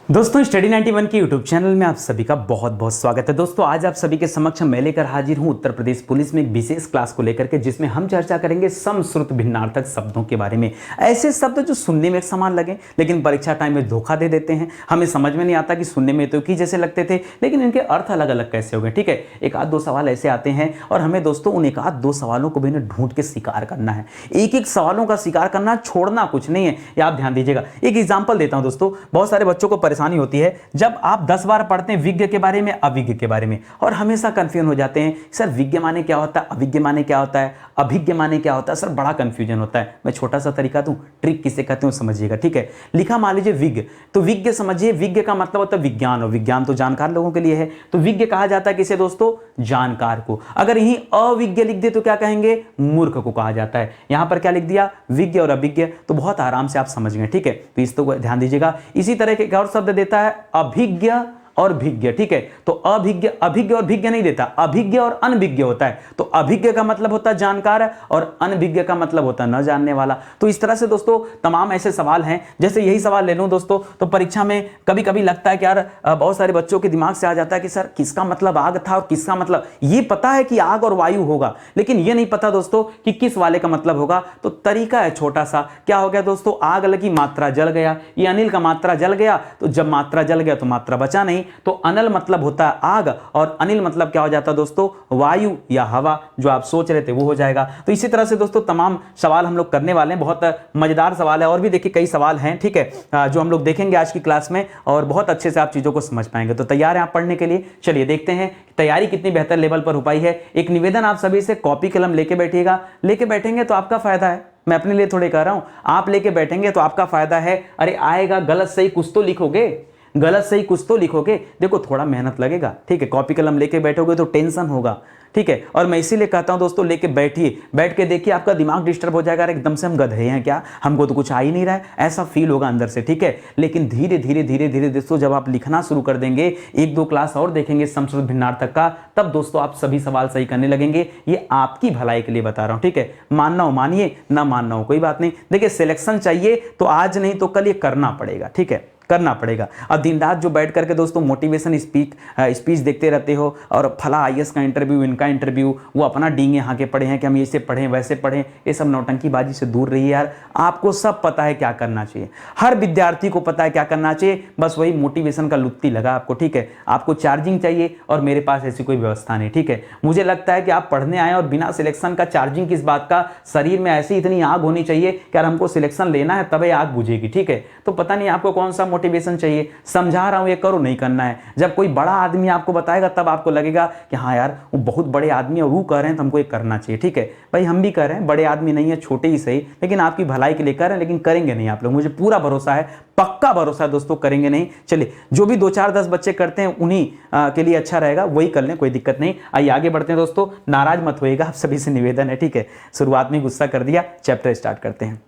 दोस्तों स्टडी 91 के YouTube channel में आप सभी का बहुत बहुत स्वागत है। दोस्तों आज आप सभी के समक्ष मैं लेकर हाजिर हूं उत्तर प्रदेश पुलिस में एक विशेष क्लास को लेकर के, जिसमें हम चर्चा करेंगे समश्रुत भिन्नार्थक शब्दों के बारे में। ऐसे शब्द जो सुनने में एक समान लगे लेकिन परीक्षा टाइम में धोखा दे देते हैं। हमें समझ में नहीं आता कि सुनने में तो की जैसे लगते थे लेकिन इनके अर्थ अलग अलग कैसे हो गए। ठीक है, एक आध दो सवाल ऐसे आते हैं और हमें दोस्तों उन एक आध दो सवालों को भी ढूंढ के स्वीकार करना है। एक एक सवालों का स्वीकार करना, छोड़ना कुछ नहीं है, ये आप ध्यान दीजिएगा। एक एग्जाम्पल देता हूं दोस्तों, बहुत सारे बच्चों को परेशानी होती है जब आप 10 बार पढ़ते हैं विज्ञ के बारे में, अभिज्ञ के बारे में, और हमेशा कंफ्यूजन हो जाते हैं सर विज्ञ माने क्या होता है, अभिज्ञ माने क्या होता है, अभिज्ञ माने क्या होता है। सर बड़ा कंफ्यूजन होता है। मैं छोटा सा तरीका दूं, ट्रिक किसे कहते हैं समझिएगा। ठीक है, लिखा मान लीजिए विज्ञ, तो विज्ञ समझिए, विज्ञ का मतलब होता है विज्ञान, और विज्ञान तो जानकार लोगों के लिए है, तो विज्ञ कहा जाता है किसे दोस्तों, जानकार को। अगर यही अविज्ञ लिख दे तो क्या कहेंगे, मूर्ख को कहा जाता है। यहां पर क्या लिख दिया, विज्ञ और अभिज्ञ, तो बहुत आराम से आप समझ गए। ठीक है, तो इस तो ध्यान दीजिएगा। इसी तरह के एक और शब्द देता है अभिज्ञ और भिज्ञ। ठीक है, तो अभिज्ञ, अभिज्ञ और भिज्ञ नहीं देता, अभिज्ञ और अनभिज्ञ होता है। तो अभिज्ञ का मतलब होता है जानकार और अनभिज्ञ का मतलब होता है न जानने वाला। तो इस तरह से दोस्तों तमाम ऐसे सवाल हैं। जैसे यही सवाल ले लूं दोस्तों, तो परीक्षा में कभी कभी लगता है कि यार बहुत सारे बच्चों के दिमाग से आ जाता है कि सर किसका मतलब आग था और किसका मतलब, ये पता है कि आग और वायु होगा लेकिन ये नहीं पता दोस्तों कि किस वाले का मतलब होगा। तो तरीका है छोटा सा, क्या हो गया दोस्तों, आग लगी, मात्रा जल गया, ये अनिल का मात्रा जल गया, तो जब मात्रा जल गया तो मात्रा बचा नहीं, तो अनल मतलब होता है आग और अनिल मतलब क्या हो जाता है दोस्तों, वायु या हवा। जो आप सोच रहे थे वो हो जाएगा। तो इसी तरह से दोस्तों तमाम सवाल हम लोग करने वाले हैं। बहुत मजेदार सवाल है और भी देखिए कई सवाल हैं। ठीक है, जो हम लोग देखेंगे आज की क्लास में और बहुत अच्छे से आप चीजों को समझ पाएंगे। तो तैयार हैं आप पढ़ने के लिए? चलिए देखते हैं तैयारी कितनी बेहतर लेवल पर हो पाई है। एक निवेदन आप सभी से, कॉपी कलम लेके बैठिएगा। लेके बैठेंगे तो आपका फायदा है, मैं अपने लिए थोड़े कह रहा हूं, आप लेके बैठेंगे तो आपका फायदा है। अरे आएगा गलत सही कुछ तो लिखोगे, गलत सही कुछ तो लिखोगे। देखो थोड़ा मेहनत लगेगा। ठीक है, कॉपी कलम लेके बैठोगे तो टेंशन होगा। ठीक है, और मैं इसीलिए कहता हूं दोस्तों लेके बैठिए, बैठ के देखिए, आपका दिमाग डिस्टर्ब हो जाएगा। एकदम से हम गधे हैं क्या, हमको तो कुछ आ ही नहीं रहा है, ऐसा फील होगा अंदर से। ठीक है, लेकिन धीरे धीरे धीरे धीरे दोस्तों जब आप लिखना शुरू कर देंगे, एक दो क्लास और देखेंगे समश्रुत भिन्नार्थक का, तब दोस्तों आप सभी सवाल सही करने लगेंगे। ये आपकी भलाई के लिए बता रहा हूं। ठीक है, मानना हो मानिए, ना मानना हो कोई बात नहीं। देखिए सिलेक्शन चाहिए तो आज नहीं तो कल ये करना पड़ेगा। ठीक है, करना पड़ेगा। अब दिन रात जो बैठ करके दोस्तों मोटिवेशन स्पीच देखते रहते हो और फला आईएएस का इंटरव्यू, इनका इंटरव्यू, वो अपना डींगे यहाँ के पढ़े हैं कि हम ऐसे पढ़ें वैसे पढ़ें, ये सब नौटंकीबाजी से दूर रहिए यार। आपको सब पता है क्या करना चाहिए, हर विद्यार्थी को पता है क्या करना चाहिए, बस वही मोटिवेशन का लुत्ती लगा आपको। ठीक है, आपको चार्जिंग चाहिए और मेरे पास ऐसी कोई व्यवस्था नहीं। ठीक है, मुझे लगता है कि आप पढ़ने आए और बिना सिलेक्शन का चार्जिंग किस बात का, शरीर में ऐसी इतनी आग होनी चाहिए कि यार हमको सिलेक्शन लेना है तभी आग बुझेगी। ठीक है, तो पता नहीं आपको कौन सा मोटिवेशन चाहिए, समझा रहा हूं ये करो, नहीं करना है। जब कोई बड़ा आदमी आपको बताएगा तब आपको लगेगा कि हाँ यार वो बहुत बड़े आदमी है, वो कह रहे हैं तो हमको ये करना चाहिए। ठीक है भाई, हम भी कह रहे हैं, बड़े आदमी नहीं है, छोटे ही सही, लेकिन आपकी भलाई के लिए कर रहे हैं, लेकिन करेंगे नहीं आप लोग, मुझे पूरा भरोसा है, पक्का भरोसा है दोस्तों, करेंगे नहीं। चलिए जो भी 2 4 10 बच्चे करते हैं उन्हीं के लिए अच्छा रहेगा, वही कर लें, कोई दिक्कत नहीं। आइए आगे बढ़ते हैं दोस्तों, नाराज मत होइएगा, आप सभी से निवेदन है। ठीक है, शुरुआत में गुस्सा कर दिया, चैप्टर स्टार्ट करते हैं।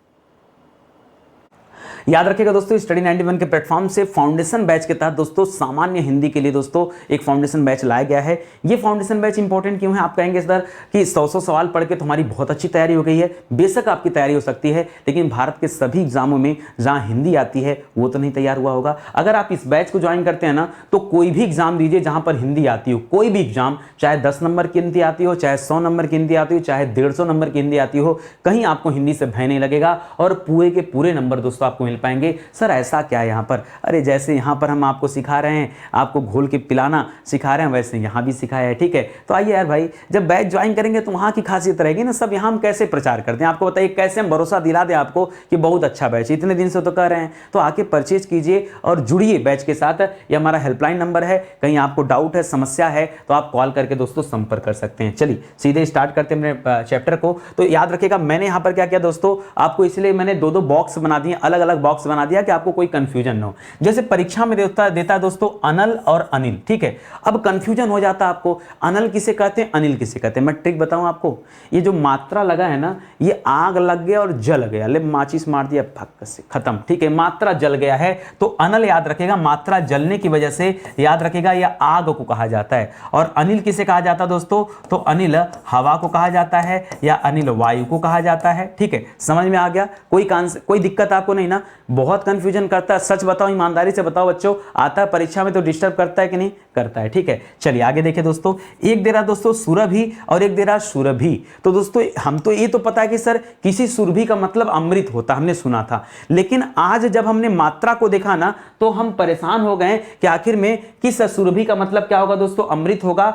याद रखिएगा दोस्तों स्टडी 91 के प्लेटफॉर्म से फाउंडेशन बैच के तहत दोस्तों सामान्य हिंदी के लिए दोस्तों एक फाउंडेशन बैच लाया गया है। ये फाउंडेशन बैच इंपॉर्टेंट क्यों है, आप कहेंगे सर कि 100 सवाल पढ़ के तुम्हारी बहुत अच्छी तैयारी हो गई है। बेशक आपकी तैयारी हो सकती है, लेकिन भारत के सभी एग्जामों में जहां हिंदी आती है वो तो नहीं तैयार हुआ होगा। अगर आप इस बैच को ज्वाइन करते हैं ना, तो कोई भी एग्जाम दीजिए जहां पर हिंदी आती हो, कोई भी एग्जाम, चाहे 10 नंबर की हिंदी आती हो, चाहे 100 नंबर की हिंदी आती हो, चाहे 150 नंबर की हिंदी आती हो, कहीं आपको हिंदी से भय नहीं लगेगा और पूरे के पूरे नंबर दोस्तों आपको मिल पाएंगे। सर ऐसा क्या है यहाँ पर, अरे जैसे यहाँ पर हम आपको सिखा रहे हैं, आपको घोल के पिलाना सिखा रहे हैं, वैसे यहाँ भी सिखाया है। ठीक है, तो आइए यार भाई, जब बैच ज्वाइन करेंगे तो वहाँ की खासियत रहेगी ना, सब यहाँ हम कैसे प्रचार करते हैं आपको बताइए, कैसे हम भरोसा दिला दें आपको कि बहुत अच्छा बैच, इतने दिन से तो कर रहे हैं। तो आके परचेज कीजिए और जुड़िए बैच के साथ। ये हमारा हेल्पलाइन नंबर है, कहीं आपको डाउट है, समस्या है तो आप कॉल करके दोस्तों संपर्क कर सकते हैं। चलिए सीधे स्टार्ट करते हैं मेरे चैप्टर को। तो याद रखिएगा मैंने यहाँ पर क्या किया दोस्तों, आपको इसलिए मैंने 2 बॉक्स बना दिए, अलग अलग बॉक्स बना दिया कि आपको कोई कंफ्यूजन ना हो। जैसे परीक्षा में देता है दोस्तों अनल और अनिल। ठीक है, अब कंफ्यूजन हो जाता है आपको, अनल किसे कहते हैं, अनिल किसे कहते हैं। मैं ट्रिक बताऊं आपको, ये जो मात्रा लगा है ना, ये आग लग गया और जल गया, ले माचिस मार दिया, फक से खत्म। ठीक है, मात्रा जल गया है तो अनल याद रखेगा, मात्रा जलने की वजह से याद रखेगा यह आग को कहा जाता है। और अनिल किसे कहा जाता है दोस्तों, तो अनिल हवा को कहा जाता है या अनिल वायु को कहा जाता है। ठीक है, समझ में आ गया, कोई दिक्कत आपको नहीं ना। बहुत कंफ्यूजन करता है। सच बताओ, ईमानदारी से बताओ बच्चों, आता है परीक्षा में तो डिस्टर्ब करता है कि नहीं करता है? ठीक है, चलिए आगे देखिए दोस्तों। एक दे रहा दोस्तों सुरभि और एक दे रहा सुरभि। तो दोस्तों हम तो ये तो पता है कि सर किसी सुरभि का मतलब अमृत होता, हमने सुना था, लेकिन आज जब हमने मात्रा को देखा ना तो हम परेशान हो गए कि आखिर में किस सुरभि का मतलब क्या होगा दोस्तों? अमृत होगा।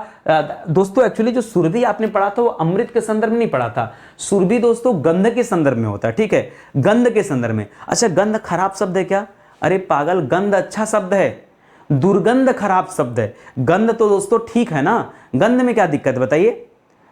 दोस्तों एक्चुअली जो सुरभि आपने पढ़ा था वो अमृत के संदर्भ में नहीं पढ़ा था। सुरभि दोस्तों गंध के संदर्भ में होता है, ठीक है, गंध के संदर्भ में। अच्छा, गंध खराब शब्द है क्या? अरे पागल, गंध अच्छा शब्द है, दुर्गंध खराब शब्द है। गंध तो दोस्तों ठीक है ना, गंध में क्या दिक्कत बताइए?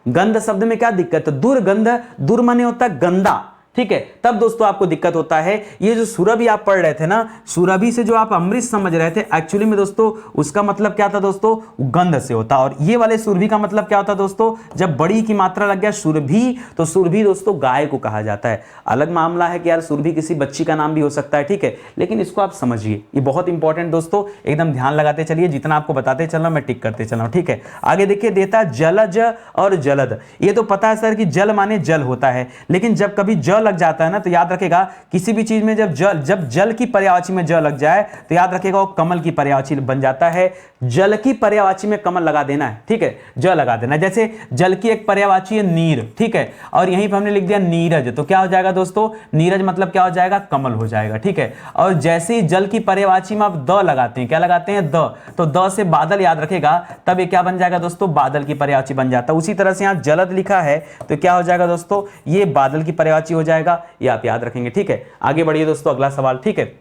गंध शब्द में क्या दिक्कत है? दुर्गंध, दुर माने होता है गंदा, ठीक है, तब दोस्तों आपको दिक्कत होता है। ये जो सुरभि आप पढ़ रहे थे ना, सुरभि से जो आप अमृत समझ रहे थे, एक्चुअली में दोस्तों उसका मतलब क्या था दोस्तों? गंध से होता। और ये वाले सुरभि का मतलब क्या होता दोस्तों? जब बड़ी की मात्रा लग गया सुरभि, तो सुरभि दोस्तों गाय को कहा जाता है। अलग मामला है कि यार सुरभि किसी बच्ची का नाम भी हो सकता है, ठीक है, लेकिन इसको आप समझिए, ये बहुत इंपॉर्टेंट दोस्तों, एकदम ध्यान लगाते चलिए, जितना आपको बताते चल रहा मैं टिक करते चल रहा हूं, ठीक है। आगे देखिए, देता जलज और जलद। ये तो पता है सर कि जल माने जल होता है, लेकिन जब कभी ज लग जाता है ना तो याद रखेगा किसी भी चीज में जब जल की पर्यायवाची में ज लग जाए तो याद रखेगा वो कमल की पर्यायवाची बन जाता है। जल की पर्यायवाची में कमल लगा देना है, ठीक है, ज लगा देना। जैसे जल की एक पर्यायवाची है नीर, ठीक है, और यहीं पर हमने लिख दिया नीरज, तो क्या हो जाएगा दोस्तों? नीरज मतलब क्या हो जाएगा? कमल हो जाएगा, ठीक है। और जैसे ही जल की पर्यायवाची में आप द लगाते हैं, क्या लगाते हैं? द, तो द से बादल याद रखेगा, तब ये क्या बन जाएगा दोस्तों? बादल की पर्यायवाची बन जाता है। उसी तरह से यहां जलद लिखा है तो क्या हो जाएगा दोस्तों? ये बादल की पर्यायवाची हो जाएगा, ये आप याद रखेंगे, ठीक है। आगे बढ़िए दोस्तों, अगला सवाल, ठीक है।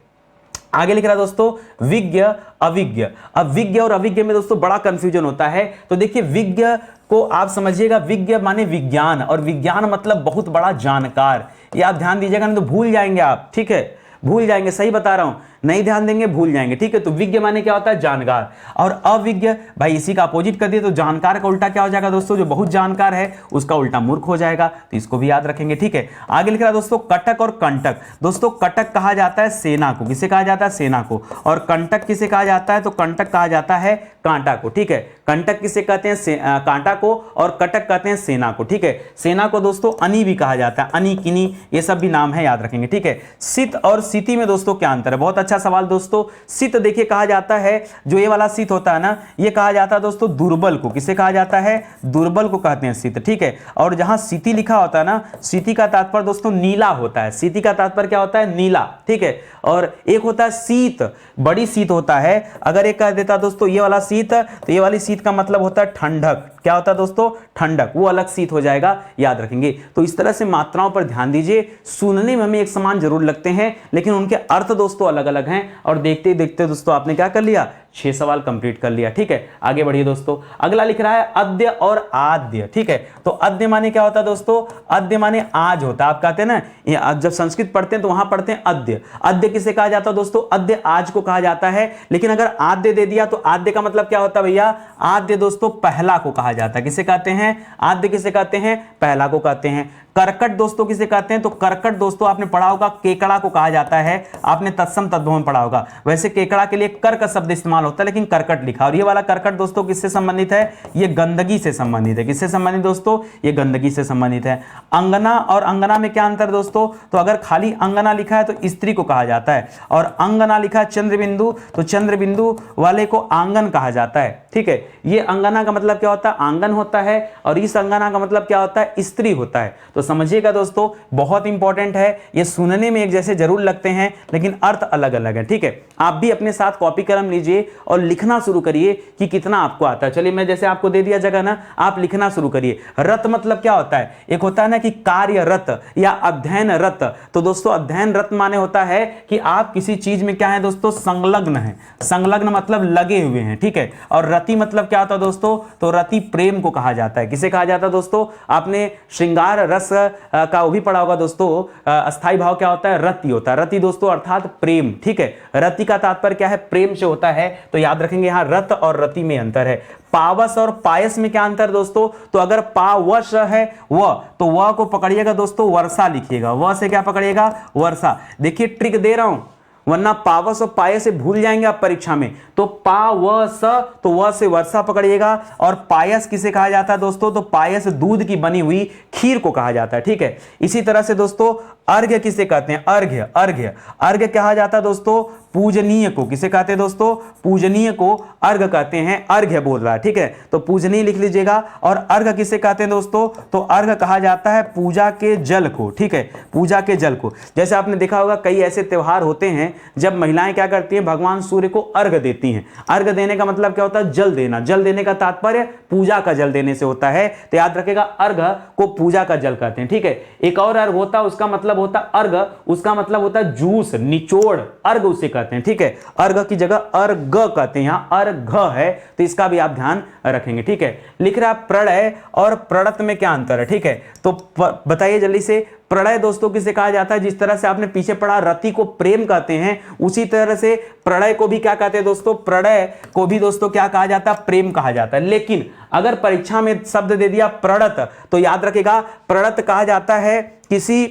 आगे लिख रहा है दोस्तों विज्ञ अविज्ञ। अब विज्ञ और अविज्ञ में दोस्तों बड़ा कंफ्यूजन होता है। तो देखिए विज्ञ को आप समझिएगा, विज्ञ माने विज्ञान, और विज्ञान मतलब बहुत बड़ा जानकार। ये आप ध्यान दीजिएगा, नहीं तो भूल जाएंगे आप, ठीक है, भूल जाएंगे, सही बता रहा हूं, नहीं ध्यान देंगे भूल जाएंगे, ठीक है। तो विज्ञ माने क्या होता है? जानकार। और अविज्ञ भाई इसी का अपोजिट कर दिए, तो जानकार का उल्टा क्या हो जाएगा दोस्तों? जो बहुत जानकार है उसका उल्टा मूर्ख हो जाएगा, तो इसको भी याद रखेंगे, ठीक है। आगे लिख रहा है दोस्तों कटक और कंटक। दोस्तों कटक कहा जाता है सेना को, किसे कहा जाता है? सेना को। और कंटक किसे कहा जाता है? तो कंटक कहा जाता है कांटा को, ठीक है। कंटक किसे कहते हैं? कांटा को। और कटक कहते हैं सेना को, ठीक है। सेना को दोस्तों अनी भी कहा जाता है, अनी किनी ये सब भी नाम है, याद रखेंगे, ठीक है। सित और सिति में दोस्तों क्या अंतर है? बहुत अच्छा सवाल दोस्तों। सित देखिए कहा जाता है, जो ये वाला सित होता है ना, ये कहा जाता है दोस्तों दुर्बल को, किसे कहा जाता है? दुर्बल को कहते हैं सित, ठीक है। और जहां सिति लिखा होता है ना, सिति का तात्पर्य दोस्तों नीला होता है, सिति का तात्पर्य क्या होता है? नीला, ठीक है। और एक होता है शीत, बड़ी शीत होता है। अगर एक कह देता दोस्तों ये वाला शीत, तो ये वाली शीत का मतलब होता है ठंडक। क्या होता है दोस्तों? ठंडक, वो अलग शीत हो जाएगा, याद रखेंगे। तो इस तरह से मात्राओं पर ध्यान दीजिए। सुनने में हमें एक समान जरूर लगते हैं, लेकिन उनके अर्थ दोस्तों अलग अलग हैं। और देखते देखते दोस्तों आपने क्या कर लिया? 6 सवाल कंप्लीट कर लिया, ठीक है। आगे बढ़िए दोस्तों, अगला लिख रहा है अद्य और आद्य, ठीक है। तो अद्य माने क्या होता है दोस्तों? अद्य माने आज होता है। आप कहते हैं ना, जब संस्कृत पढ़ते हैं तो वहां पढ़ते हैं अद्य। अद्य किसे कहा जाता है दोस्तों? अद्य आज को कहा जाता है। लेकिन अगर आद्य दे दिया तो आद्य का मतलब क्या होता है भैया? आद्य दोस्तों पहला को कहा जाता है। किसे कहते हैं? आद्य किसे कहते हैं? पहला को कहते हैं। करकट दोस्तों किसे कहते हैं? तो करकट दोस्तों आपने पढ़ा होगा केकड़ा को कहा जाता है, आपने तत्सम तद्भव में पढ़ा होगा। वैसे केकड़ा के लिए कर का शब्द इस्तेमाल होता है, लेकिन करकट लिखा। और ये वाला करकट दोस्तों किससे संबंधित है? ये गंदगी से संबंधित है। किससे संबंधित दोस्तों? ये गंदगी से संबंधित है। अंगना और अंगना में क्या अंतर दोस्तों? तो अगर खाली अंगना लिखा है तो स्त्री को कहा जाता है, और अंगना लिखा है चंद्रबिंदु, तो चंद्रबिंदु वाले को आंगन कहा जाता है, ठीक है। ये अंगना का मतलब क्या होता है? आंगन होता है। और इस अंगना का मतलब क्या होता है? स्त्री होता है। तो समझिएगा दोस्तों, बहुत इंपॉर्टेंट है। ये सुनने में एक जैसे जरूर लगते हैं, लेकिन अर्थ अलग अलग है, ठीक है। आप भी अपने साथ कॉपी कलम लीजिए और लिखना शुरू करिए कि कितना आपको आता है। चलिए मैं जैसे आपको दे दिया जगह ना, आप लिखना शुरू करिए। रत मतलब क्या होता है? एक होता है ना कि कार्यरत या अध्ययनरत। तो दोस्तों अध्ययनरत माने होता है कि आप किसी चीज में क्या है दोस्तों? संलग्न है। संलग्न मतलब लगे हुए हैं, ठीक है। और रति मतलब क्या होता है दोस्तों? तो रति प्रेम को कहा जाता है। किसे कहा जाता है दोस्तों? आपने श्रृंगार रस का वो भी पढ़ा होगा दोस्तों। अस्थाई भाव क्या होता है? रति होता है। रति दोस्तों अर्थात प्रेम, ठीक है। रति का तात्पर्य क्या है? प्रेम से होता है। तो याद रखेंगे यहां रत और रति में अंतर है। पावस और पायस में क्या अंतर दोस्तों? तो अगर पावस है व, तो व को पकड़िएगा दोस्तों वर्षा लिखिएगा। व से क्या पकड़िएगा? वर्षा। देखिए ट्रिक दे रहा हूं, वरना पावस और पायस से भूल जाएंगे आप परीक्षा में। तो पावस, तो व से वर्षा पकड़िएगा। और पायस किसे कहा जाता है दोस्तों? तो पायस दूध की बनी हुई खीर को कहा जाता है, ठीक है। इसी तरह से दोस्तों अर्घ्य किसे कहते हैं? अर्घ्य। अर्घ्य अर्घ्य कहा जाता है दोस्तों पूजनीय को। किसे कहते हैं दोस्तों? पूजनीय को अर्घ्य कहते हैं। अर्घ्य बोल रहा है, ठीक है, तो पूजनीय लिख लीजिएगा। और अर्घ्य किसे कहते हैं दोस्तों? तो अर्घ्य कहा जाता है पूजा के जल को, ठीक है, पूजा के जल को। जैसे आपने देखा होगा कई ऐसे त्योहार होते हैं जब महिलाएं क्या करती हैं? भगवान सूर्य को अर्घ्य देती हैं। अर्घ्य देने का मतलब क्या होता है? जल देना। जल देने का तात्पर्य पूजा का जल देने से होता है, तो याद रखेगा अर्घ्य को पूजा का जल कहते हैं, ठीक है। एक और अर्घ्य होता है, उसका मतलब होता है अर्घ्य, उसका मतलब होता है जूस, निचोड़, अर्घ्य उसे कहते हैं, ठीक है। अर्घ्य की जगह अर्घ कहते हैं, यहां अर्घ है, तो इसका भी आप ध्यान रखेंगे, ठीक है। लिख रहा प्रलय और प्रणत में क्या अंतर है, ठीक है, तो बताइए जल्दी से। प्रलय दोस्तों किसे कहा जाता है? जिस तरह से आपने पीछे पढ़ा रति को प्रेम कहते हैं, उसी तरह से प्रलय को भी क्या कहते हैं दोस्तों? प्रलय को भी दोस्तों क्या कहा जाता है? प्रेम कहा जाता है। लेकिन अगर परीक्षा में शब्द दे दिया प्रणत, तो याद रखेगा प्रणत कहा जाता है किसी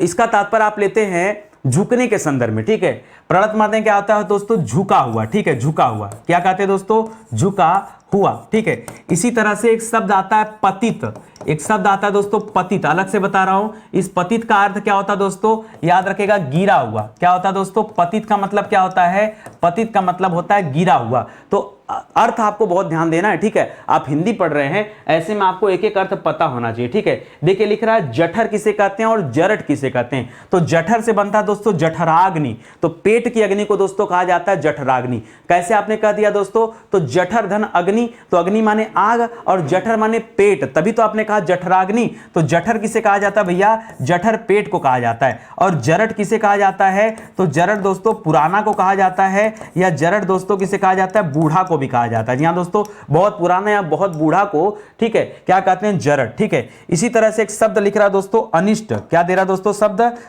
इसका तात्पर्य आप लेते हैं झुकने के संदर्भ में, ठीक है। प्रणत माने क्या होता है दोस्तों? झुका हुआ, ठीक है, झुका हुआ। क्या कहते हैं दोस्तों? झुका हुआ, ठीक है। इसी तरह से एक शब्द आता है पतित। एक शब्द आता है दोस्तों पतित, अलग से बता रहा हूं। इस पतित का अर्थ क्या होता है दोस्तों? याद रखेगा गिरा हुआ। क्या होता है दोस्तों? पतित का मतलब क्या होता है? पतित का मतलब होता है गिरा हुआ। तो अर्थ आपको बहुत ध्यान देना है, ठीक है। आप हिंदी पढ़ रहे हैं, ऐसे में आपको एक एक अर्थ पता होना चाहिए, ठीक है। देखिए लिख रहा है जठर किसे कहते हैं और जरठ किसे कहते हैं? तो जठर से बनता है दोस्तों जठराग्नि, तो पेट की अग्नि को दोस्तों कहा जाता है जठराग्नि। कैसे आपने कह दिया दोस्तों? तो जठर धन अग्नि, तो अग्नि माने आग और जठर माने पेट, तभी तो आपने कहा जठराग्नि। तो जठर किसे कहा जाता है भैया? जठर पेट को कहा जाता है। और जरठ किसे कहा जाता है? तो जरठ दोस्तों पुराना को कहा जाता है, या जरठ दोस्तों किसे कहा जाता है? बूढ़ा को भी कहा जाता है। जी हां दोस्तों, बहुत पुराना या बहुत बूढ़ा को, ठीक है, क्या कहते हैं? जरठ, ठीक है। इसी तरह से एक शब्द लिख रहा है दोस्तों अनिष्ट। क्या दे रहा है दोस्तों?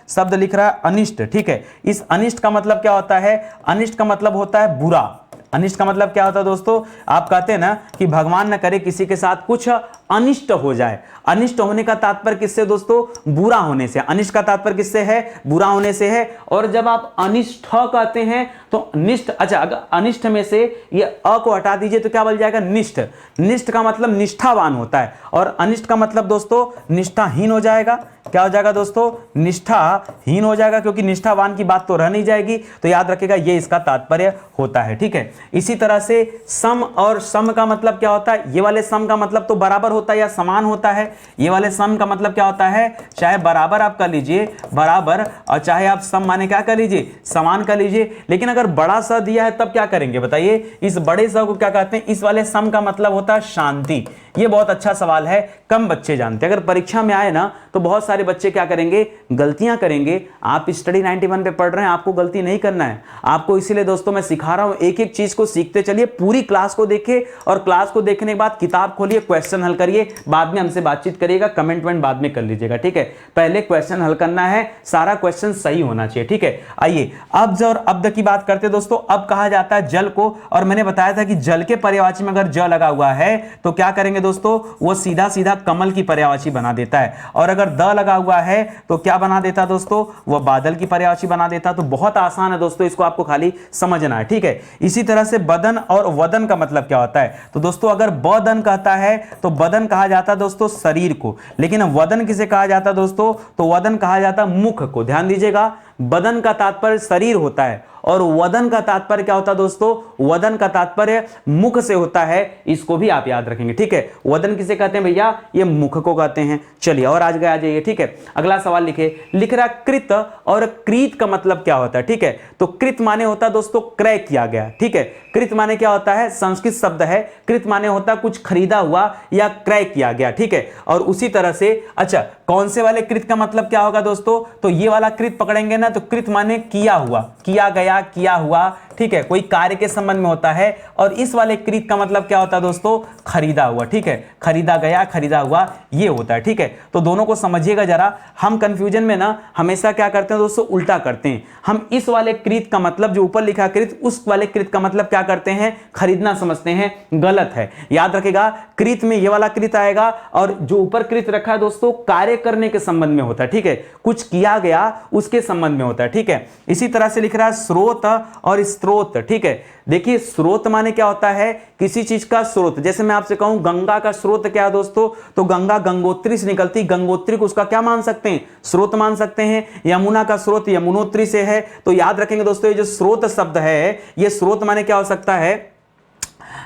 शब्द लिख रहा है अनिष्ट, ठीक है। इस अनिष्ट का मतलब क्या होता है? अनिष्ट का मतलब होता है बुरा। अनिष्ट का मतलब क्या होता है दोस्तों? आप कहते हैं ना कि भगवान न करे किसी के साथ कुछ अनिष्ट हो जाए। अनिष्ट होने का तात्पर्य किससे दोस्तों? बुरा होने से। अनिष्ट का तात्पर्य किससे है? बुरा होने से है। और जब आप अनिष्ट कहते हैं तो निष्ठ, अच्छा अगर अनिष्ट में से ये अ को हटा दीजिए तो क्या बन जाएगा? निष्ठ। निष्ठ का मतलब निष्ठावान होता है, और अनिष्ट का मतलब दोस्तों निष्ठाहीन हो जाएगा। क्या हो जाएगा दोस्तों? निष्ठाहीन हो जाएगा, क्योंकि निष्ठावान की बात तो रह नहीं जाएगी। तो याद रखिएगा ये इसका तात्पर्य होता है, ठीक है। इसी तरह से सम और सम का मतलब क्या होता है? ये वाले सम का मतलब तो बराबर होता है या समान होता है। ये वाले सम का मतलब क्या होता है? चाहे बराबर आप कर लीजिए, बराबर, और चाहे आप सम माने क्या कर लीजिए? समान कर लीजिए। लेकिन अगर बड़ा स दिया है तब क्या करेंगे बताइए? इस बड़े स को क्या कहते हैं? इस वाले सम का मतलब होता है शांति। ये बहुत अच्छा सवाल है, कम बच्चे जानते हैं। अगर परीक्षा में आए ना तो बहुत सारे बच्चे क्या करेंगे? गलतियां करेंगे। आप स्टडी 91 पे पढ़ रहे हैं, आपको गलती नहीं करना है। आपको इसीलिए दोस्तों मैं सिखा रहा हूं, एक एक चीज को सीखते चलिए। पूरी क्लास को देखिए, और क्लास को देखने के बाद किताब खोलिए, क्वेश्चन हल करिए, बाद में हमसे बातचीत करिएगा, कमेंट बाद में कर लीजिएगा, ठीक है। पहले क्वेश्चन हल करना है, सारा क्वेश्चन सही होना चाहिए, ठीक है। आइए अब्ज और अब्द की बात करते दोस्तों। अब कहा जाता है जल को, और मैंने बताया था कि जल के पर्यायवाची में अगर ज लगा हुआ है तो क्या करेंगे दोस्तों? वो सीधा सीधा कमल की पर्यायवाची बना देता है। और अगर द लगा हुआ है तो क्या बना देता दोस्तों? वो बादल की पर्यायवाची बना देता। तो बहुत आसान है दोस्तों, इसको आपको खाली समझना है, ठीक है। इसी तरह से बदन और वदन का मतलब क्या होता है? तो दोस्तों अगर बदन कहता है तो बदन कहा जाता है दोस्तों शरीर को, लेकिन वदन किसे कहा जाता है दोस्तों? तो वदन कहा जाता है मुख को। ध्यान दीजिएगा, बदन का तात्पर्य शरीर होता है, और वदन का तात्पर्य क्या होता है दोस्तों? वदन का तात्पर्य मुख से होता है। इसको भी आप याद रखेंगे, ठीक है। वदन किसे कहते हैं भैया? ये मुख को कहते हैं। चलिए और आज आ जाइए, ठीक है। अगला सवाल लिख रहा कृत और क्रीत का मतलब क्या होता है, ठीक है। तो कृत माने होता है दोस्तों क्रय किया गया, ठीक है। कृत माने क्या होता है? संस्कृत शब्द है। कृत माने होता है कुछ खरीदा हुआ या क्रय किया गया, ठीक है। और उसी तरह से अच्छा कौन से वाले कृत का मतलब क्या होगा दोस्तों? तो ये वाला कृत पकड़ेंगे ना तो कृत माने किया हुआ, किया गया, किया हुआ, ठीक है, कोई कार्य के संबंध में होता है। और इस वाले कृत का मतलब क्या होता है दोस्तों? खरीदा हुआ, ठीक है। खरीदा गया, खरीदा हुआ, ये होता है, ठीक है। तो दोनों को समझिएगा जरा। हम कंफ्यूजन में ना हमेशा क्या करते हैं दोस्तों? उल्टा करते हैं। हम इस वाले कृत का मतलब, जो ऊपर लिखा कृत, उस वाले कृत का मतलब क्या करते हैं? खरीदना समझते हैं। गलत है। याद रखेगा कृत में ये वाला कृत आएगा, और जो ऊपर कृत रखा है दोस्तों कार्य करने के संबंध में होता है, ठीक है। कुछ किया गया उसके संबंध में होता है, ठीक है। इसी तरह से लिख रहा है स्रोत और स्रोत स्रोत, ठीक है। देखिए स्रोत माने क्या होता है, किसी चीज का स्रोत। जैसे मैं आपसे कहूं गंगा का स्रोत क्या है दोस्तों, तो गंगा गंगोत्री से निकलती, गंगोत्री को उसका क्या मान सकते हैं, स्रोत मान सकते हैं। यमुना का स्रोत यमुनोत्री से है। तो याद रखेंगे दोस्तों, ये जो स्रोत शब्द है, ये स्रोत माने क्या हो सकता है,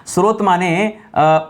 स्रोत माने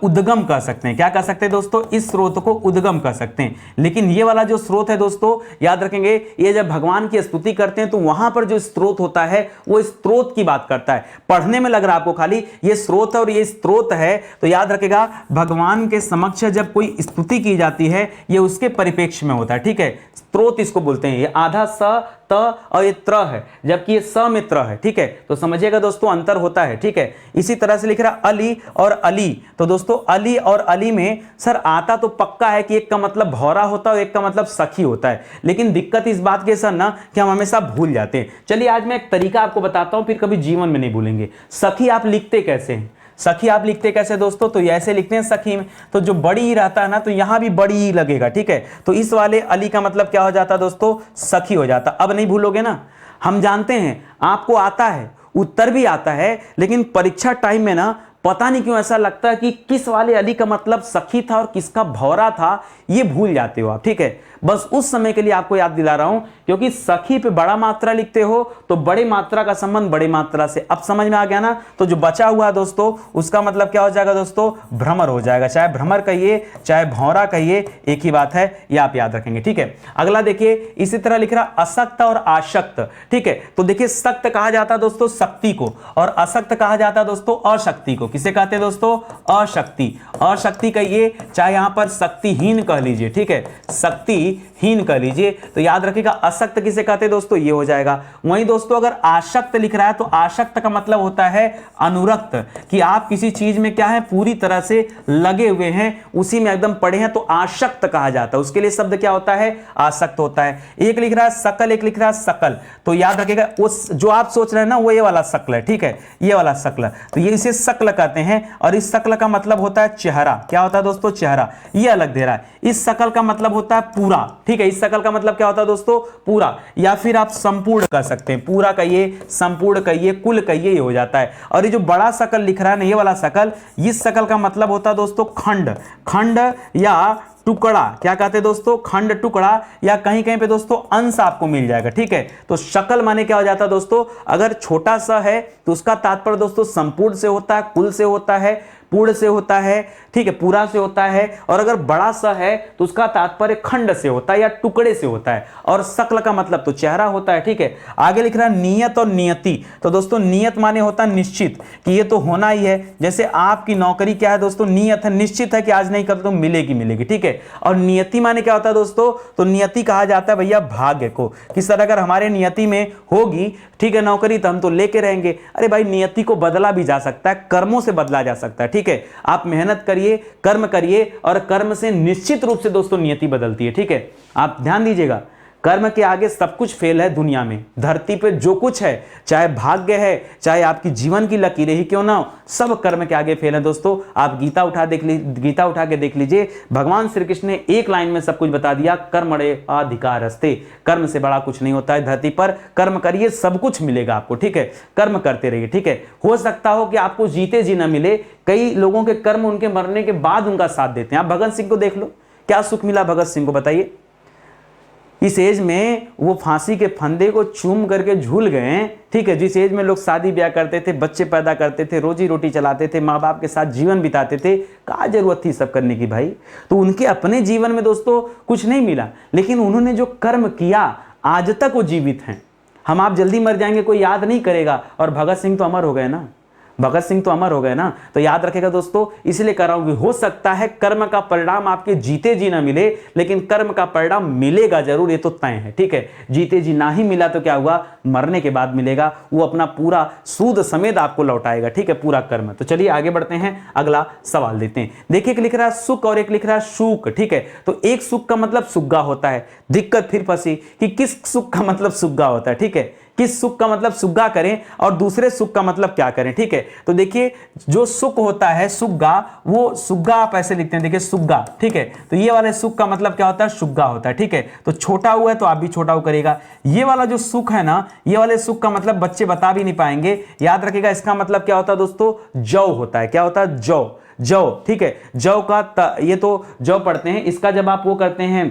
उद्गम कह सकते हैं। क्या कह सकते हैं दोस्तों, इस स्रोत को उद्गम कह सकते हैं। लेकिन ये वाला जो स्रोत है दोस्तों, याद रखेंगे, ये जब भगवान की स्तुति करते हैं तो वहां पर जो स्रोत होता है वो स्रोत की बात करता है। पढ़ने में लग रहा है आपको खाली ये स्रोत है और ये स्रोत है, तो याद रखेगा भगवान के समक्ष जब कोई स्तुति की जाती है ये उसके परिप्रेक्ष्य में होता है, ठीक है। स्रोत इसको बोलते हैं। ये आधा स त और ये त्र है, जबकि ये स में त्र है, ठीक है। तो समझिएगा दोस्तों अंतर होता है, ठीक है। इसी तरह से लिख रहा अली और अली, तो दोस्तों अली और अली में सर आता तो पक्का है कि एक का मतलब भौरा होता है और एक का मतलब सखी होता है, लेकिन दिक्कत इस बात की सर ना कि हम हमेशा भूल जाते हैं। चलिए आज मैं एक तरीका आपको बताता हूं, फिर कभी जीवन में नहीं भूलेंगे। सखी आप लिखते कैसे हैं, सखी आप लिखते कैसे दोस्तों, तो ऐसे लिखते हैं सखी में, तो जो बड़ी ई रहता है ना, तो यहां भी बड़ी ई लगेगा, ठीक है। तो इस वाले अली का मतलब क्या हो जाता दोस्तों, सखी हो जाता। अब नहीं भूलोगे ना, हम जानते हैं आपको आता है, उत्तर भी आता है, लेकिन परीक्षा टाइम में ना पता नहीं क्यों ऐसा लगता है कि किस वाले अली का मतलब सखी था और किसका भौरा था, ये भूल जाते हो आप, ठीक है। बस उस समय के लिए आपको याद दिला रहा हूं, क्योंकि सखी पे बड़ा मात्रा लिखते हो तो बड़े मात्रा का संबंध बड़े मात्रा से। अब समझ में आ गया ना, तो जो बचा हुआ है दोस्तों उसका मतलब क्या हो जाएगा दोस्तों, भ्रमर हो जाएगा। चाहे भ्रमर कहिए चाहे भौरा कहिए, एक ही बात है, ये आप याद रखेंगे, ठीक है। अगला देखिए, इसी तरह लिख रहा असक्त और आशक्त, ठीक है। तो देखिए सक्त कहा जाता है दोस्तों शक्ति को, और असक्त कहा जाता है दोस्तों अशक्ति को। किसे कहते हैं दोस्तों, अशक्ति। अशक्ति कहिए चाहे यहां पर शक्तिहीन कह लीजिए, ठीक है, शक्तिहीन कह लीजिए। तो याद रखिएगा असक्त किसे कहते हैं दोस्तों, ये हो जाएगा। वहीं दोस्तों अगर आशक्त लिख रहा है तो आशक्त का मतलब होता है अनुरक्त, कि आप किसी चीज में क्या है, पूरी तरह से लगे हुए हैं, उसी में एकदम पड़े हैं, तो आशक्त कहा जाता है। उसके लिए शब्द क्या होता है, आसक्त होता है। एक लिख रहा है सकल, एक लिख रहा है सकल, तो याद रखिएगा उस जो आप सोच रहे हैं ना वो ये वाला शकल है, ठीक है, ये वाला शकल, तो ये इसे शकल कहते हैं। और इस शकल का मतलब होता है चेहरा। क्या होता है दोस्तों, चेहरा। ये अलग दे रहा है। इस शकल का मतलब होता है पूरा, ठीक है। इस शकल का मतलब क्या होता है दोस्तों, पूरा, या फिर आप संपूर्ण कह सकते हैं। पूरा कहिए, संपूर्ण कहिए, कुल कहिए, ये हो जाता है। और ये जो बड़ा शकल लिख रहा है ना, ये वाला शकल, इस शकल का मतलब होता है दोस्तों खंड। खंड या टुकड़ा, क्या कहते हैं दोस्तों, खंड, टुकड़ा, या कहीं कहीं पे दोस्तों अंश आपको मिल जाएगा, ठीक है। तो शकल माने क्या हो जाता है दोस्तों, अगर छोटा सा है तो उसका तात्पर्य दोस्तों संपूर्ण से होता है, कुल से होता है, पूर्ण से होता है, ठीक है, पूरा से होता है। और अगर बड़ा सा है तो उसका तात्पर्य खंड से होता है या टुकड़े से होता है। और शकल का मतलब तो चेहरा होता है, ठीक है। आगे लिख रहा है नियत और नियति, तो दोस्तों नियत माने होता है निश्चित, कि ये तो होना ही है। जैसे आपकी नौकरी क्या है दोस्तों, नियत है, निश्चित है कि आज नहीं कर तो मिलेगी मिलेगी, ठीक है। और नियति माने क्या होता है दोस्तों, तो नियति कहा जाता है भैया भाग्य को। किस तरह अगर हमारे नियति में होगी, ठीक है, नौकरी, तो हम तो लेके रहेंगे। अरे भाई नियति को बदला भी जा सकता है, कर्मों से बदला जा सकता है, ठीक है। आप मेहनत करिए, कर्म करिए, और कर्म से निश्चित रूप से दोस्तों नियति बदलती है, ठीक है। आप ध्यान दीजिएगा, कर्म के आगे सब कुछ फेल है दुनिया में, धरती पे जो कुछ है, चाहे भाग्य है, चाहे आपकी जीवन की लकीरें ही क्यों ना हो, सब कर्म के आगे फेल है दोस्तों। आप गीता उठा के देख लीजिए, भगवान श्री कृष्ण ने एक लाइन में सब कुछ बता दिया, कर्मणे अधिकारस्ते, कर्म से बड़ा कुछ नहीं होता है धरती पर। कर्म करिए, सब कुछ मिलेगा आपको, ठीक है। कर्म करते रहिए, ठीक है। हो सकता हो कि आपको जीते जी ना मिले, कई लोगों के कर्म उनके मरने के बाद उनका साथ देते हैं। आप भगत सिंह को देख लो, क्या सुख मिला भगत सिंह को, बताइए। इस एज में वो फांसी के फंदे को चूम करके झूल गए, ठीक है। जिस एज में लोग शादी ब्याह करते थे, बच्चे पैदा करते थे, रोजी रोटी चलाते थे, माँ बाप के साथ जीवन बिताते थे, क्या जरूरत थी सब करने की भाई। तो उनके अपने जीवन में दोस्तों कुछ नहीं मिला, लेकिन उन्होंने जो कर्म किया आज तक वो जीवित हैं। हम आप जल्दी मर जाएंगे, कोई याद नहीं करेगा। और भगत सिंह तो अमर हो गए ना, भगत सिंह तो अमर हो गए ना। तो याद रखेगा दोस्तों, इसलिए कह रहा हूं कि हो सकता है कर्म का परिणाम आपके जीते जी ना मिले, लेकिन कर्म का परिणाम मिलेगा जरूर, ये तो तय है, ठीक है। जीते जी ना ही मिला तो क्या हुआ, मरने के बाद मिलेगा, वो अपना पूरा सूद समेत आपको लौटाएगा, ठीक है, पूरा कर्म। तो चलिए आगे बढ़ते हैं, अगला सवाल देते हैं। देखिए एक लिख रहा है सुख और एक लिख रहा है शूक, ठीक है। तो एक सुख का मतलब सुग्गा होता है। दिक्कत फिर फंसी कि किस सुख का मतलब सुग्गा होता है, ठीक है। किस सुख का मतलब सुग्गा करें और दूसरे सुख का मतलब क्या करें। ठीक है, तो देखिए जो सुख होता है सुग्गा, वो सुग्गा आप ऐसे लिखते हैं, देखिए सुग्गा। ठीक है, तो ये वाले सुख का मतलब क्या होता है, सुग्गा होता है। ठीक है, तो छोटा हुआ है तो आप भी छोटा हुआ करेगा। ये वाला जो सुख है ना, ये वाले सुख का मतलब बच्चे बता भी नहीं पाएंगे, याद रखिएगा। इसका मतलब क्या होता है दोस्तों, जौ होता है। क्या होता है, जौ। जौ, ठीक है, जौ का ये तो जौ पढ़ते हैं, इसका जब आप वो करते हैं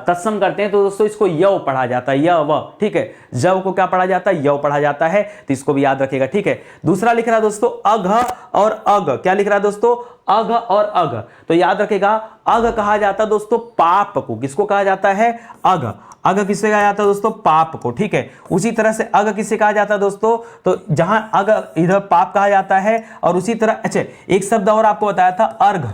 तत्सम करते हैं तो दोस्तों इसको यव पढ़ा जाता है, यव। ठीक है, जव को क्या पढ़ा जाता है, यव पढ़ा जाता है, तो इसको भी याद रखिएगा। ठीक है, दूसरा लिख रहा है दोस्तों अघ और अग। क्या लिख रहा है दोस्तों, अघ और अग। तो याद रखिएगा अघ कहा जाता है दोस्तों पाप को। किसको कहा जाता है, अघ। अघ किससे कहा जाता है दोस्तों, पाप को। ठीक है, उसी तरह से अघ किससे कहा जाता है दोस्तों, तो जहां अघ इधर पाप कहा जाता है, और उसी तरह अच्छा एक शब्द और आपको बताया था, अर्घ।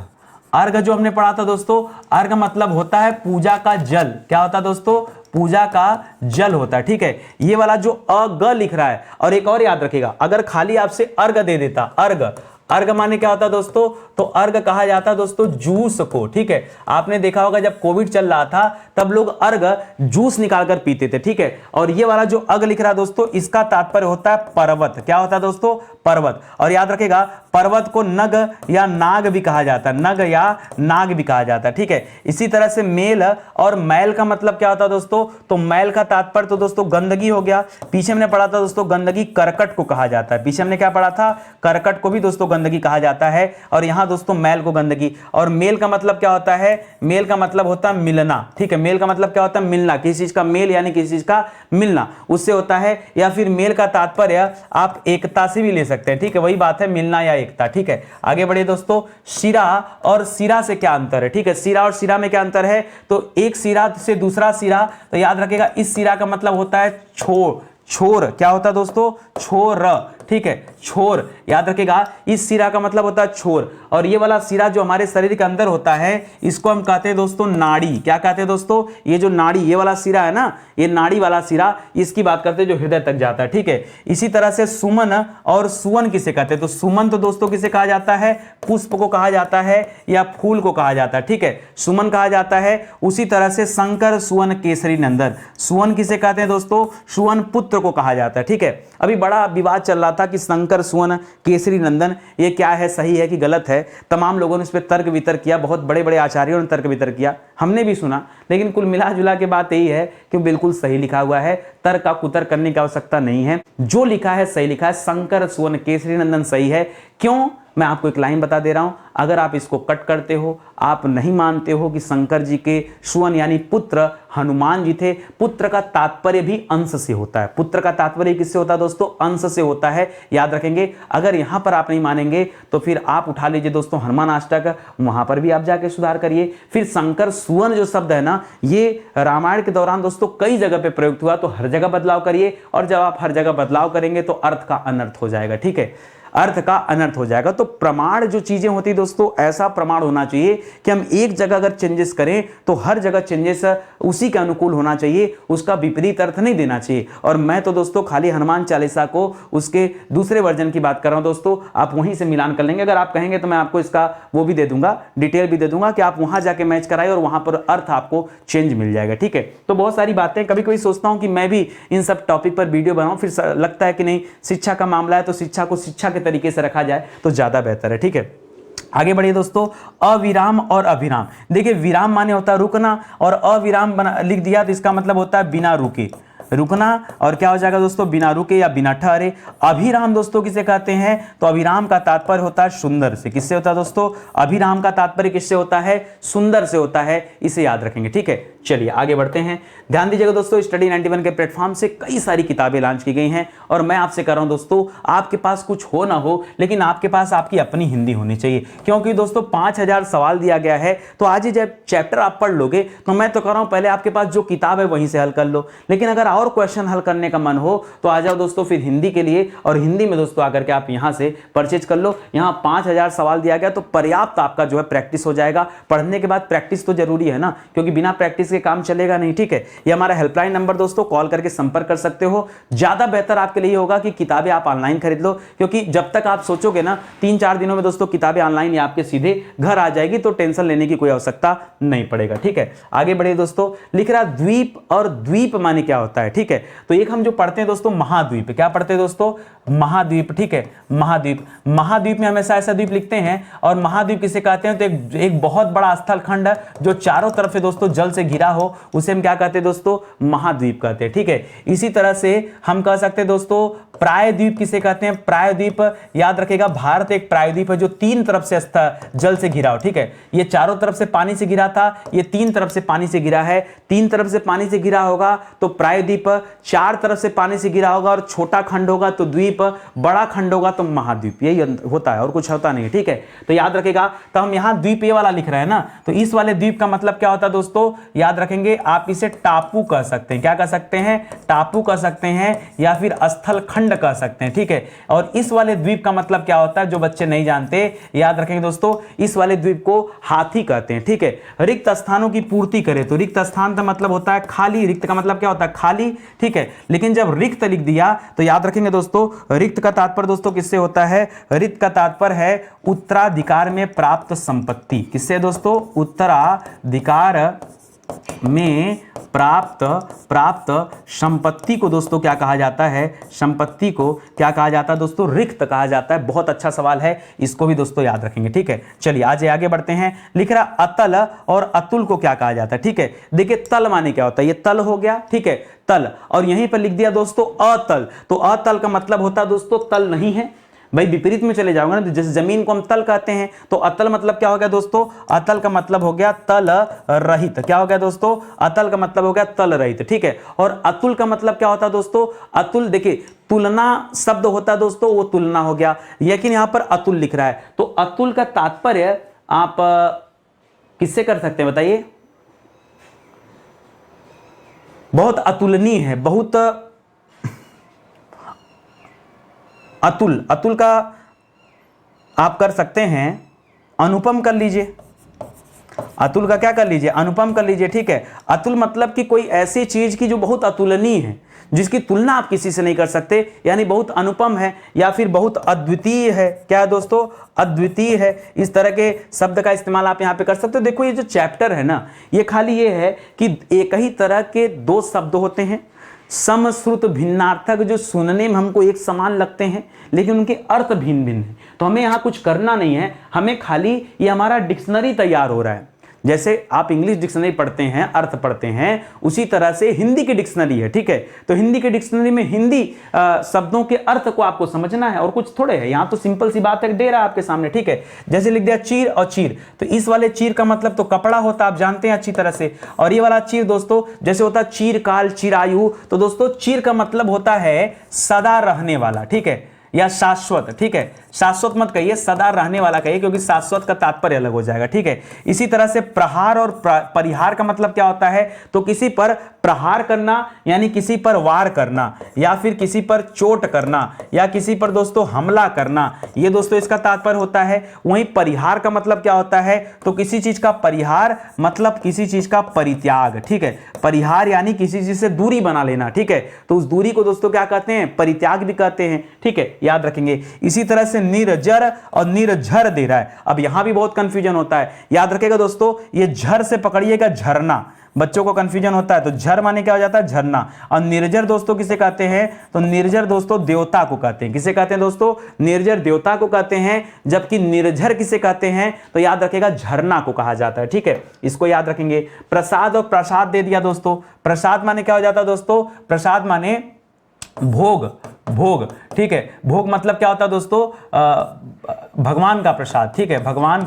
अर्घ जो हमने पढ़ा था दोस्तों, अर्घ मतलब होता है पूजा का जल। क्या होता है दोस्तों, पूजा का जल होता है। ठीक है, ये वाला जो अग लिख रहा है, और एक और याद रखिएगा, अगर खाली आपसे अर्घ दे देता, अर्घ, अर्घ माने क्या होता है दोस्तों, तो अर्घ कहा जाता है दोस्तों जूस को। ठीक है, आपने देखा होगा जब कोविड चल रहा था तब लोग अर्घ जूस निकालकर पीते थे। ठीक है, और ये वाला जो अग लिख रहा है दोस्तों, इसका तात्पर्य होता है पर्वत। क्या होता है दोस्तों, पर्वत। और याद रखेगा पर्वत को नग या नाग भी कहा जाता है, नग या नाग भी कहा जाता है। ठीक है, इसी तरह से मेल और मैल का मतलब क्या होता है दोस्तों, तो मैल का तात्पर्य तो दोस्तों गंदगी हो गया। पीछे हमने पढ़ा था दोस्तों गंदगी करकट को कहा जाता है। पीछे हमने क्या पढ़ा था, करकट को भी दोस्तों गंदगी कहा जाता है, और यहां दोस्तों मैल को गंदगी। और मेल का मतलब क्या होता है, मेल का मतलब होता है मिलना। ठीक है, मेल का मतलब क्या होता है, मिलना, किसी चीज का मेल यानी किसी चीज का मिलना, उससे होता है। या फिर मेल का तात्पर्य आप एकता से भी ले सकते हैं। ठीक है, वही बात है, मिलना या एकता। ठीक है, आगे बढ़िए दोस्तों, शिरा और सिरा से क्या अंतर है। ठीक है, सिरा और सिरा में क्या अंतर है, तो एक सिरा से दूसरा सिरा, तो याद रखिएगा इस सिरा का मतलब होता है छोर। छोर क्या होता है दोस्तों, छोर। ठीक है, छोर याद रखिएगा, इस सिरा का मतलब होता है छोर। और ये वाला सिरा जो हमारे शरीर के अंदर होता है, इसको हम कहते हैं दोस्तों नाड़ी। क्या कहते हैं दोस्तों, ये जो नाड़ी, ये वाला सिरा है ना, ये नाड़ी वाला सिरा, इसकी बात करते हैं जो हृदय तक जाता है। ठीक है, इसी तरह से सुमन और सुवन किसे कहते हैं, तो सुमन तो दोस्तों किसे कहा जाता है, पुष्प को कहा जाता है या फूल को कहा जाता है। ठीक है, सुमन कहा जाता है। उसी तरह से शंकर सुवन केसरी नंदन, सुवन किसे कहते हैं दोस्तों, सुवन पुत्र को कहा जाता है। ठीक है, अभी बड़ा विवाद चल रहा था कि शंकर सुवन केसरी नंदन ये क्या है, सही है कि गलत है। तमाम लोगों ने इस पर तर्क वितर्क किया, बहुत बड़े बड़े आचार्यों ने तर्क वितर्क किया, हमने भी सुना, लेकिन कुल मिला जुला के बात यही है कि बिल्कुल सही लिखा हुआ है, तर्क का कुतर्क करने की आवश्यकता नहीं है। जो लिखा है सही लिखा है, शंकर सुवन केसरी नंदन सही है। क्यों, मैं आपको एक लाइन बता दे रहा हूं, अगर आप इसको कट करते हो, आप नहीं मानते हो कि शंकर जी के सुवन यानी पुत्र हनुमान जी थे। पुत्र का तात्पर्य भी अंश से होता है। पुत्र का तात्पर्य किससे होता है दोस्तों, अंश से होता है, याद रखेंगे। अगर यहां पर आप नहीं मानेंगे तो फिर आप उठा लीजिए दोस्तों हनुमान अष्टक, वहां पर भी आप जाके सुधार करिए। फिर शंकर सुवन जो शब्द है ना, ये रामायण के दौरान दोस्तों कई जगह पे प्रयुक्त हुआ, तो हर जगह बदलाव करिए, और जब आप हर जगह बदलाव करेंगे तो अर्थ का अनर्थ हो जाएगा। ठीक है, अर्थ का अनर्थ हो जाएगा। तो प्रमाण जो चीजें होती दोस्तों, ऐसा प्रमाण होना चाहिए कि हम एक जगह अगर चेंजेस करें तो हर जगह चेंजेस उसी के अनुकूल होना चाहिए, उसका विपरीत अर्थ नहीं देना चाहिए। और मैं तो दोस्तों खाली हनुमान चालीसा को उसके दूसरे वर्जन की बात कर रहा हूं दोस्तों, आप वहीं से मिलान कर लेंगे। अगर आप कहेंगे तो मैं आपको इसका वो भी दे दूंगा, डिटेल भी दे दूंगा कि आप वहां जाके मैच कराइए और वहां पर अर्थ आपको चेंज मिल जाएगा। ठीक है, तो बहुत सारी बातें, कभी कभी सोचता हूं कि मैं भी इन सब टॉपिक पर वीडियो बनाऊं, फिर लगता है कि नहीं, शिक्षा का मामला है तो शिक्षा को शिक्षा के तरीके से रखा जाए तो ज्यादा बेहतर है। ठीक है, आगे बढ़िए दोस्तों, अविराम और अभिराम। देखिए विराम माने होता है रुकना, और अविराम लिख दिया तो इसका मतलब होता है बिना रुके, रुकना। और क्या हो जाएगा दोस्तों, बिना रुके या बिना ठहरे। अभिराम दोस्तों किसे कहते हैं, तो अभिराम का तात्पर्य होता है सुंदर से। किससे होता है दोस्तों, अभिराम का तात्पर्य किससे होता है, सुंदर से होता है, इसे याद रखेंगे। ठीक है, चलिए आगे बढ़ते हैं। ध्यान दीजिएगा दोस्तों, स्टडी 91 के प्लेटफॉर्म से कई सारी किताबें लॉन्च की गई हैं, और मैं आपसे कह रहा हूं दोस्तों, आपके पास कुछ हो ना हो, लेकिन आपके पास आपकी अपनी हिंदी होनी चाहिए। क्योंकि दोस्तों 5000 सवाल दिया गया है, तो आज ही जब चैप्टर आप पढ़ लोगे तो मैं तो कह रहा हूं पहले आपके पास जो किताब है वहीं से हल कर लो। लेकिन अगर और क्वेश्चन हल करने का मन हो तो आ जाओ दोस्तों फिर हिंदी के लिए, और हिंदी में दोस्तों आकर के आप यहां से परचेज कर लो। यहां 5000 सवाल दिया गया, तो पर्याप्त आपका जो है प्रैक्टिस हो जाएगा। पढ़ने के बाद प्रैक्टिस तो जरूरी है ना, क्योंकि बिना प्रैक्टिस के से काम चलेगा नहीं, ठीक है। ये हमारा हेल्पलाइन नंबर दोस्तों, कॉल करके संपर्क कर सकते हो। ज्यादा बेहतर आपके लिए होगा कि किताबें आप ऑनलाइन खरीद लो, क्योंकि जब तक आप सोचोगे ना 3-4 दिनों में दोस्तों किताबें ऑनलाइन या आपके सीधे घर आ जाएगी, तो टेंशन लेने की कोई आवश्यकता नहीं पड़ेगा, ठीक है। आगे बढ़े दोस्तों, लिख रहा द्वीप, और द्वीप माने क्या होता है, ठीक है। तो एक हम जो पढ़ते हैं दोस्तों महाद्वीप, क्या पढ़ते हैं दोस्तों, महाद्वीप, ठीक है। महाद्वीप, महाद्वीप में हमेशा ऐसा द्वीप लिखते हैं, और महाद्वीप किसे कहते हैं, तो एक बहुत बड़ा स्थल खंड जो चारों तरफ से दोस्तों जल से घिरा हो, उसे हम क्या कहते हैं दोस्तों, महाद्वीप कहते हैं, ठीक है। इसी तरह से हम कह सकते हैं दोस्तों प्रायद्वीप किसे कहते हैं, प्रायद्वीप, याद रखेगा भारत एक प्रायद्वीप है जो 3 तरफ से जल से घिरा हो, ठीक है। ये चारों तरफ से पानी से घिरा था, ये 3 तरफ से पानी से घिरा है। 3 तरफ से पानी से घिरा होगा तो प्रायद्वीप, 4 तरफ से पानी से घिरा होगा और छोटा खंड होगा तो द्वीप, बड़ा खंड होगा तो महाद्वीप। यही होता है और कुछ होता नहीं, ठीक है। तो याद रखेगा, तो हम यहां द्वीप ये वाला लिख रहे हैं ना, तो इस वाले द्वीप का मतलब क्या होता है दोस्तों, याद रखेंगे आप इसे टापू कह सकते हैं। क्या कह सकते हैं, टापू कह सकते हैं, या फिर स्थल खंड कह सकते हैं, ठीक है। और इस वाले द्वीप का मतलब क्या होता है, जो बच्चे नहीं जानते याद रखेंगे दोस्तों, इस वाले द्वीप को हाथी कहते हैं, ठीक है। रिक्त स्थानों की पूर्ति करें तो रिक्त स्थान का मतलब होता है खाली, रिक्त का मतलब क्या होता है, खाली, ठीक है। लेकिन जब रिक्त लिख दिया तो याद रखेंगे दोस्तों, रिक्त का तात्पर्य दोस्तों किससे होता है, रिक्त का तात्पर्य है उत्तराधिकार में प्राप्त संपत्ति। किससे दोस्तों, उत्तराधिकार में प्राप्त संपत्ति को दोस्तों क्या कहा जाता है, संपत्ति को क्या कहा जाता है दोस्तों, रिक्त कहा जाता है। बहुत अच्छा सवाल है, इसको भी दोस्तों याद रखेंगे, ठीक है। चलिए आज आगे बढ़ते हैं। लिख रहा अतल, और अतुल को क्या कहा जाता है, ठीक है। देखिए तल माने क्या होता है, ये तल हो गया, ठीक है, तल, और यहीं पर लिख दिया दोस्तों अतल, तो अतल का मतलब होता है दोस्तों तल नहीं है। भाई विपरीत में चले जाओगे ना, तो जैसे जमीन को हम तल कहते हैं, तो अतल मतलब क्या हो गया दोस्तों, अतल का मतलब हो गया तल रहित। क्या हो गया दोस्तों, अतल का मतलब हो गया तल रहित, ठीक है। और अतुल का मतलब क्या होता है दोस्तों, अतुल देखिए तुलना शब्द होता है दोस्तों, वो तुलना हो गया, लेकिन यहां पर अतुल लिख रहा है, तो अतुल का तात्पर्य आप किससे कर सकते हैं बताइए, बहुत अतुलनीय है, बहुत अतुल, अतुल का आप कर सकते हैं अनुपम कर लीजिए, अतुल का क्या कर लीजिए, अनुपम कर लीजिए, ठीक है। अतुल मतलब कि कोई ऐसी चीज की जो बहुत अतुलनीय है, जिसकी तुलना आप किसी से नहीं कर सकते, यानी बहुत अनुपम है या फिर बहुत अद्वितीय है। क्या है दोस्तों, अद्वितीय है। इस तरह के शब्द का इस्तेमाल आप यहां पे कर सकते हो। देखो ये जो चैप्टर है ना, ये खाली ये है कि एक ही तरह के 2 शब्द होते हैं, समश्रुत भिन्नार्थक, जो सुनने में हमको एक समान लगते हैं लेकिन उनके अर्थ भिन्न भिन्न हैं। तो हमें यहाँ कुछ करना नहीं है, हमें खाली ये हमारा डिक्शनरी तैयार हो रहा है। जैसे आप इंग्लिश डिक्शनरी पढ़ते हैं, अर्थ पढ़ते हैं, उसी तरह से हिंदी की डिक्शनरी है, ठीक है। तो हिंदी की डिक्शनरी में हिंदी शब्दों के अर्थ को आपको समझना है और कुछ थोड़े है। यहाँ तो सिंपल सी बात है, दे रहा है आपके सामने, ठीक है। जैसे लिख दिया चीर और चीर, तो इस वाले चीर का मतलब तो कपड़ा होता है, आप जानते हैं अच्छी तरह से। और ये वाला चीर दोस्तों जैसे होता है चीरकाल, चिरायु, तो दोस्तों चीर का मतलब होता है सदा रहने वाला, ठीक है, या शाश्वत, ठीक है। शाश्वत मत कहिए, सदा रहने वाला कहिए, क्योंकि शाश्वत का तात्पर्य अलग हो जाएगा, ठीक है। इसी तरह से प्रहार और परिहार का मतलब क्या होता है, तो किसी पर प्रहार करना यानी किसी पर वार करना, या फिर किसी पर चोट करना, या किसी पर दोस्तों हमला करना, ये दोस्तों इसका तात्पर्य होता है। वहीं परिहार का मतलब क्या होता है, तो किसी चीज का परिहार मतलब किसी चीज का परित्याग, ठीक है। परिहार यानी किसी चीज से दूरी बना लेना, ठीक है। तो उस दूरी को दोस्तों क्या कहते हैं, परित्याग भी कहते हैं, ठीक है, याद रखेंगे। इसी तरह से निर्जर और निर्झर दे रहा है, अब यहां भी बहुत कंफ्यूजन होता है, याद रखेगा दोस्तों। ये झर से पकड़िएगा झरना, बच्चों को कंफ्यूजन होता है। तो झर माने क्या हो जाता है, झरना। और निर्जर दोस्तों किसे कहते हैं, तो निर्जर दोस्तों देवता को कहते हैं। किसे कहते हैं दोस्तों, निर्जर देवता को कहते हैं। जबकि निर्झर किसे कहते हैं, तो याद रखेगा झरना को कहा जाता है, ठीक है, इसको याद रखेंगे। प्रसाद और प्रसाद दे दिया दोस्तों। प्रसाद माने क्या हो जाता है दोस्तों, प्रसाद माने भोग, भोग, ठीक है। भोग मतलब क्या होता है दोस्तों, भगवान का प्रसाद, ठीक है। भगवान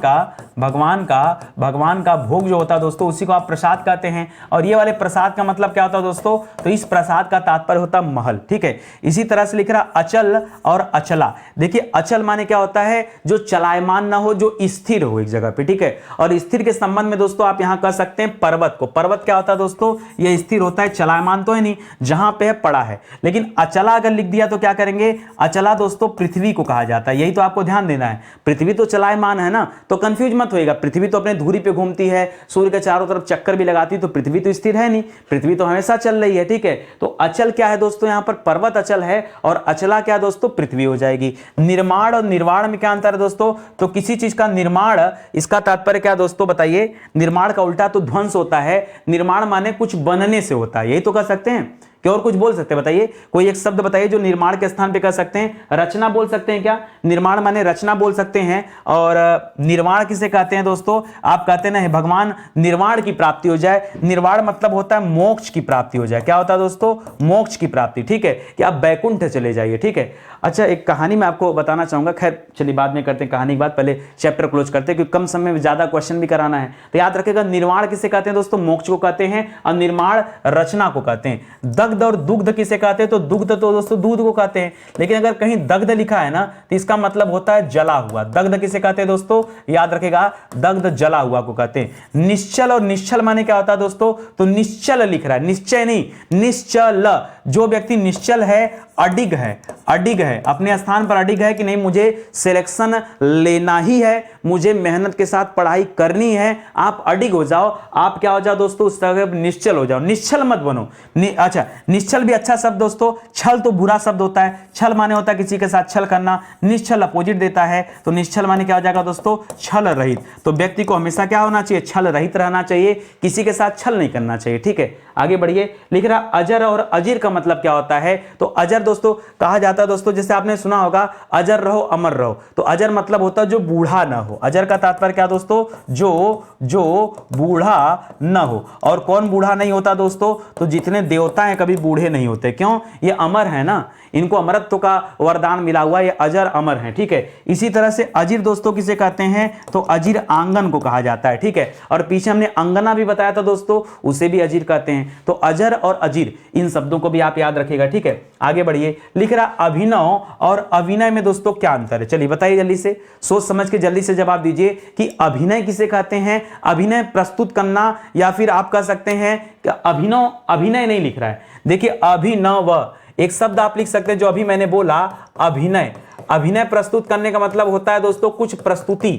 का भोग जो होता है दोस्तों, उसी को आप प्रसाद कहते हैं। और ये वाले प्रसाद का मतलब क्या होता है दोस्तों, तो इस प्रसाद का तात्पर्य होता है महल, ठीक है। इसी तरह से लिख रहा अचल और अचला। देखिए अचल माने क्या होता है, जो चलायमान ना हो, जो स्थिर हो एक जगह पे, ठीक है। और स्थिर के संबंध में दोस्तों आप यहां कह सकते हैं पर्वत को। पर्वत क्या होता है दोस्तों, ये स्थिर होता है, चलायमान तो है नहीं, जहां पे है पड़ा है। लेकिन अचला अगर लिख दिया तो क्या करेंगे, अचला दोस्तों पृथ्वी को कहा जाता है। यही तो आपको ध्यान देना है, पृथ्वी तो चलायमान है ना, तो कंफ्यूज मत होइएगा। पृथ्वी तो अपने धुरी पे घूमती है, सूर्य के चारों तरफ चक्कर भी लगाती है, तो पृथ्वी तो स्थिर है नहीं, पृथ्वी तो हमेशा चल रही है। ठीक है, तो अचल क्या है दोस्तों, यहां पर पर्वत अचल है और अचला क्या दोस्तों, पृथ्वी हो जाएगी। निर्माण और निर्वाण में क्या अंतर है दोस्तों, तो किसी चीज का निर्माण, इसका तात्पर्य क्या दोस्तों बताइए, निर्माण का उल्टा तो ध्वंस होता है, निर्माण माने कुछ बनने से होता है, यही तो कह सकते हैं कि और कुछ बोल सकते हैं, बताइए कोई एक शब्द बताइए जो निर्माण के स्थान पे कह सकते हैं। रचना बोल सकते हैं क्या, निर्माण माने रचना बोल सकते हैं। और निर्वाण किसे कहते हैं दोस्तों, आप कहते हैं ना भगवान निर्वाण की प्राप्ति हो जाए, निर्वाण मतलब होता है मोक्ष की प्राप्ति हो जाए। क्या होता है दोस्तों, मोक्ष की प्राप्ति। ठीक है, कि आप बैकुंठ चले जाइए। ठीक है, अच्छा एक कहानी मैं आपको बताना चाहूंगा, खैर चलिए बाद में करते हैं कहानी की बात, पहले चैप्टर क्लोज करते हैं क्योंकि कम समय में ज्यादा क्वेश्चन भी कराना है। तो याद रखिएगा, निर्वाण किसे कहते हैं दोस्तों, मोक्ष को कहते हैं, और निर्माण रचना को कहते हैं। दग्ध और दुग्ध किसे कहते हैं, तो दुग्ध तो दोस्तों दूध को कहते हैं, लेकिन अगर कहीं दग्ध लिखा है ना तो इसका मतलब होता है जला हुआ। दग्ध किसे कहते हैं दोस्तों, याद रखेगा, दग्ध जला हुआ को कहते हैं। निश्चल और निश्चल माने क्या होता है दोस्तों, तो निश्चल लिख रहा है, निश्चय नहीं, निश्चल। जो व्यक्ति निश्चल है, अडिग है, अडिग है, अपने स्थान पर अडिग है कि नहीं मुझे सिलेक्शन लेना ही है, मुझे मेहनत के साथ पढ़ाई करनी है, आप अडिग हो जाओ, आप क्या हो जाओ दोस्तों, उस तरह निश्चल हो जाओ, निश्चल मत बनो। अच्छा, निश्चल भी अच्छा शब्द दोस्तों, छल तो बुरा शब्द होता है, छल माने होता है किसी के साथ छल करना, निश्चल अपोजिट देता है, तो निश्चल माने क्या हो जाएगा दोस्तों, छल रहित। तो व्यक्ति को हमेशा क्या होना चाहिए, छल रहित रहना चाहिए, किसी के साथ छल नहीं करना चाहिए। ठीक है, आगे बढ़िए, लिख रहा अजर और अजीर का मतलब क्या होता है, तो अजर दोस्तों कहा जाता है दोस्तों, जैसे आपने सुना होगा अजर रहो अमर रहो, तो अजर मतलब होता है जो बूढ़ा ना हो। अजर का तात्पर्य क्या दोस्तों, जो बूढ़ा न हो। और कौन बूढ़ा नहीं होता दोस्तों, तो जितने देवता हैं कभी बूढ़े नहीं होते, क्यों, ये अमर है ना, इनको अमरत्व का वरदान मिला हुआ, ये अजर अमर है। ठीक है, इसी तरह से अजीर दोस्तों किसे कहते हैं, तो अजीर आंगन को कहा जाता है। ठीक है, और पीछे हमने अंगना भी बताया था दोस्तों, उसे भी अजीर कहते हैं। तो अजर और अजीर, इन शब्दों को भी आप याद रखिएगा। ठीक है, आगे बढ़िए, लिख रहा अभिनव और अभिनय में दोस्तों क्या अंतर है, चलिए बताइए जल्दी से, सोच समझ के जल्दी से जवाब दीजिए कि अभिनय किसे कहते हैं। अभिनय प्रस्तुत करना, या फिर आप कह सकते हैं कि अभिनव, अभिनय नहीं लिख रहा है, देखिए अभिनव एक शब्द आप लिख सकते हैं जो अभी मैंने बोला, अभिनय। अभिनय प्रस्तुत करने का मतलब होता है दोस्तों कुछ प्रस्तुति,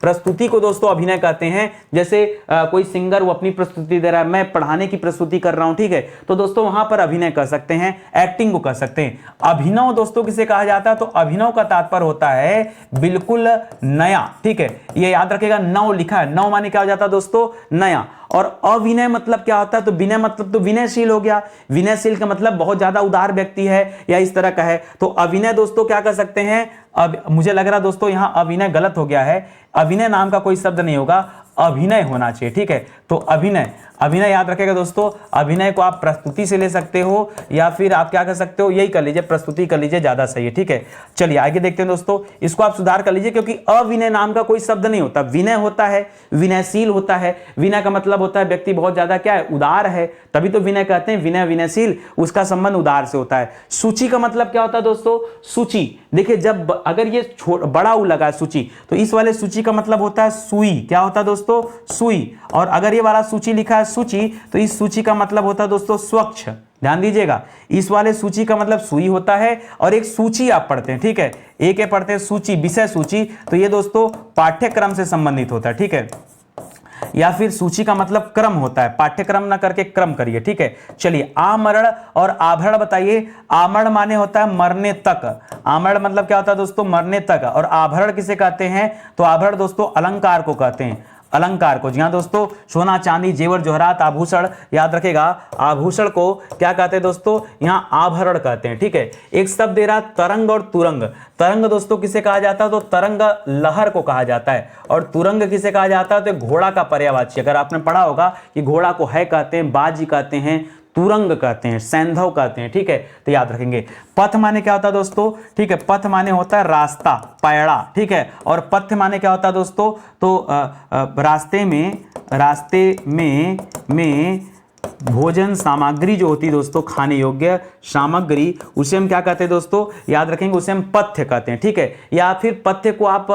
प्रस्तुति को दोस्तों अभिनय कहते हैं। जैसे कोई सिंगर वो अपनी प्रस्तुति दे रहा है, मैं पढ़ाने की प्रस्तुति कर रहा हूं, ठीक है, तो दोस्तों वहां पर अभिनय कर सकते हैं, एक्टिंग को कर सकते हैं। अभिनव दोस्तों किसे कहा जाता है, तो अभिनव का तात्पर्य होता है बिल्कुल नया। ठीक है, ये याद रखेगा, नव लिखा है, नव माने क्या हो जाता है दोस्तों, नया। और अविनय मतलब क्या होता है, तो विनय मतलब तो विनयशील हो गया, विनयशील का मतलब बहुत ज्यादा उदार व्यक्ति है या इस तरह का है। तो अविनय दोस्तों क्या कर सकते हैं, अब मुझे लग रहा दोस्तों यहां अविनय गलत हो गया है, अभिनय नाम का कोई शब्द नहीं होगा, अभिनय होना चाहिए। ठीक है, तो अभिनय, अभिनय याद रखेगा दोस्तों, अभिनय को आप प्रस्तुति से ले सकते हो या फिर आप क्या कर सकते हो, यही कर लीजिए, प्रस्तुति कर लीजिए, ज्यादा सही है। ठीक है, चलिए आगे देखते हैं दोस्तों, इसको आप सुधार कर लीजिए क्योंकि अविनय नाम का कोई शब्द नहीं होता, विनय होता है, विनयशील होता है। विनय का मतलब होता है व्यक्ति बहुत ज्यादा क्या है, उदार है, तभी तो विनय कहते हैं, विनय विनयशील, उसका संबंध उदार से होता है। सूची का मतलब क्या होता है दोस्तों, सूची, देखिए जब अगर ये बड़ा उ लगा है सूची, तो इस वाले सूची का मतलब होता है सुई, क्या होता है दोस्तों, सुई। और अगर ये वाला सूची लिखा है सूची, तो इस सूची का मतलब होता है दोस्तों स्वच्छ, ध्यान दीजिएगा, इस वाले सूची का मतलब सुई होता है। और एक सूची आप पढ़ते हैं, ठीक है, एक पढ़ते हैं सूची, विषय सूची, तो ये दोस्तों पाठ्यक्रम से संबंधित होता है। ठीक है, या फिर सूची का मतलब क्रम होता है, पाठ्यक्रम ना करके क्रम करिए। ठीक है, चलिए आमरण और आभरण बताइए। आमरण माने होता है मरने तक, आमरण मतलब क्या होता है दोस्तों, मरने तक। और आभरण किसे कहते हैं, तो आभरण दोस्तों अलंकार को कहते हैं, अलंकार को। जी हाँ दोस्तों, सोना चांदी जेवर जोहरात आभूषण, याद रखेगा, आभूषण को क्या कहते हैं दोस्तों, यहाँ आभरण कहते हैं। ठीक है, एक शब्द दे रहा तरंग और तुरंग। तरंग दोस्तों किसे कहा जाता है, तो तरंग लहर को कहा जाता है। और तुरंग किसे कहा जाता है, तो घोड़ा का पर्यायवाची। अगर आपने पढ़ा होगा कि घोड़ा को है कहते हैं, बाजी कहते हैं, तुरंग कहते हैं, सैंधव कहते हैं। ठीक है, तो याद रखेंगे। पथ माने क्या होता है दोस्तों, ठीक है, पथ माने होता है रास्ता, पैड़ा। ठीक है, और पथ माने क्या होता है दोस्तों, तो रास्ते में भोजन सामग्री जो होती है दोस्तों, खाने योग्य सामग्री, उसे हम क्या कहते हैं दोस्तों, याद रखेंगे, उसे हम पथ्य कहते हैं। ठीक है, या फिर पथ्य को आप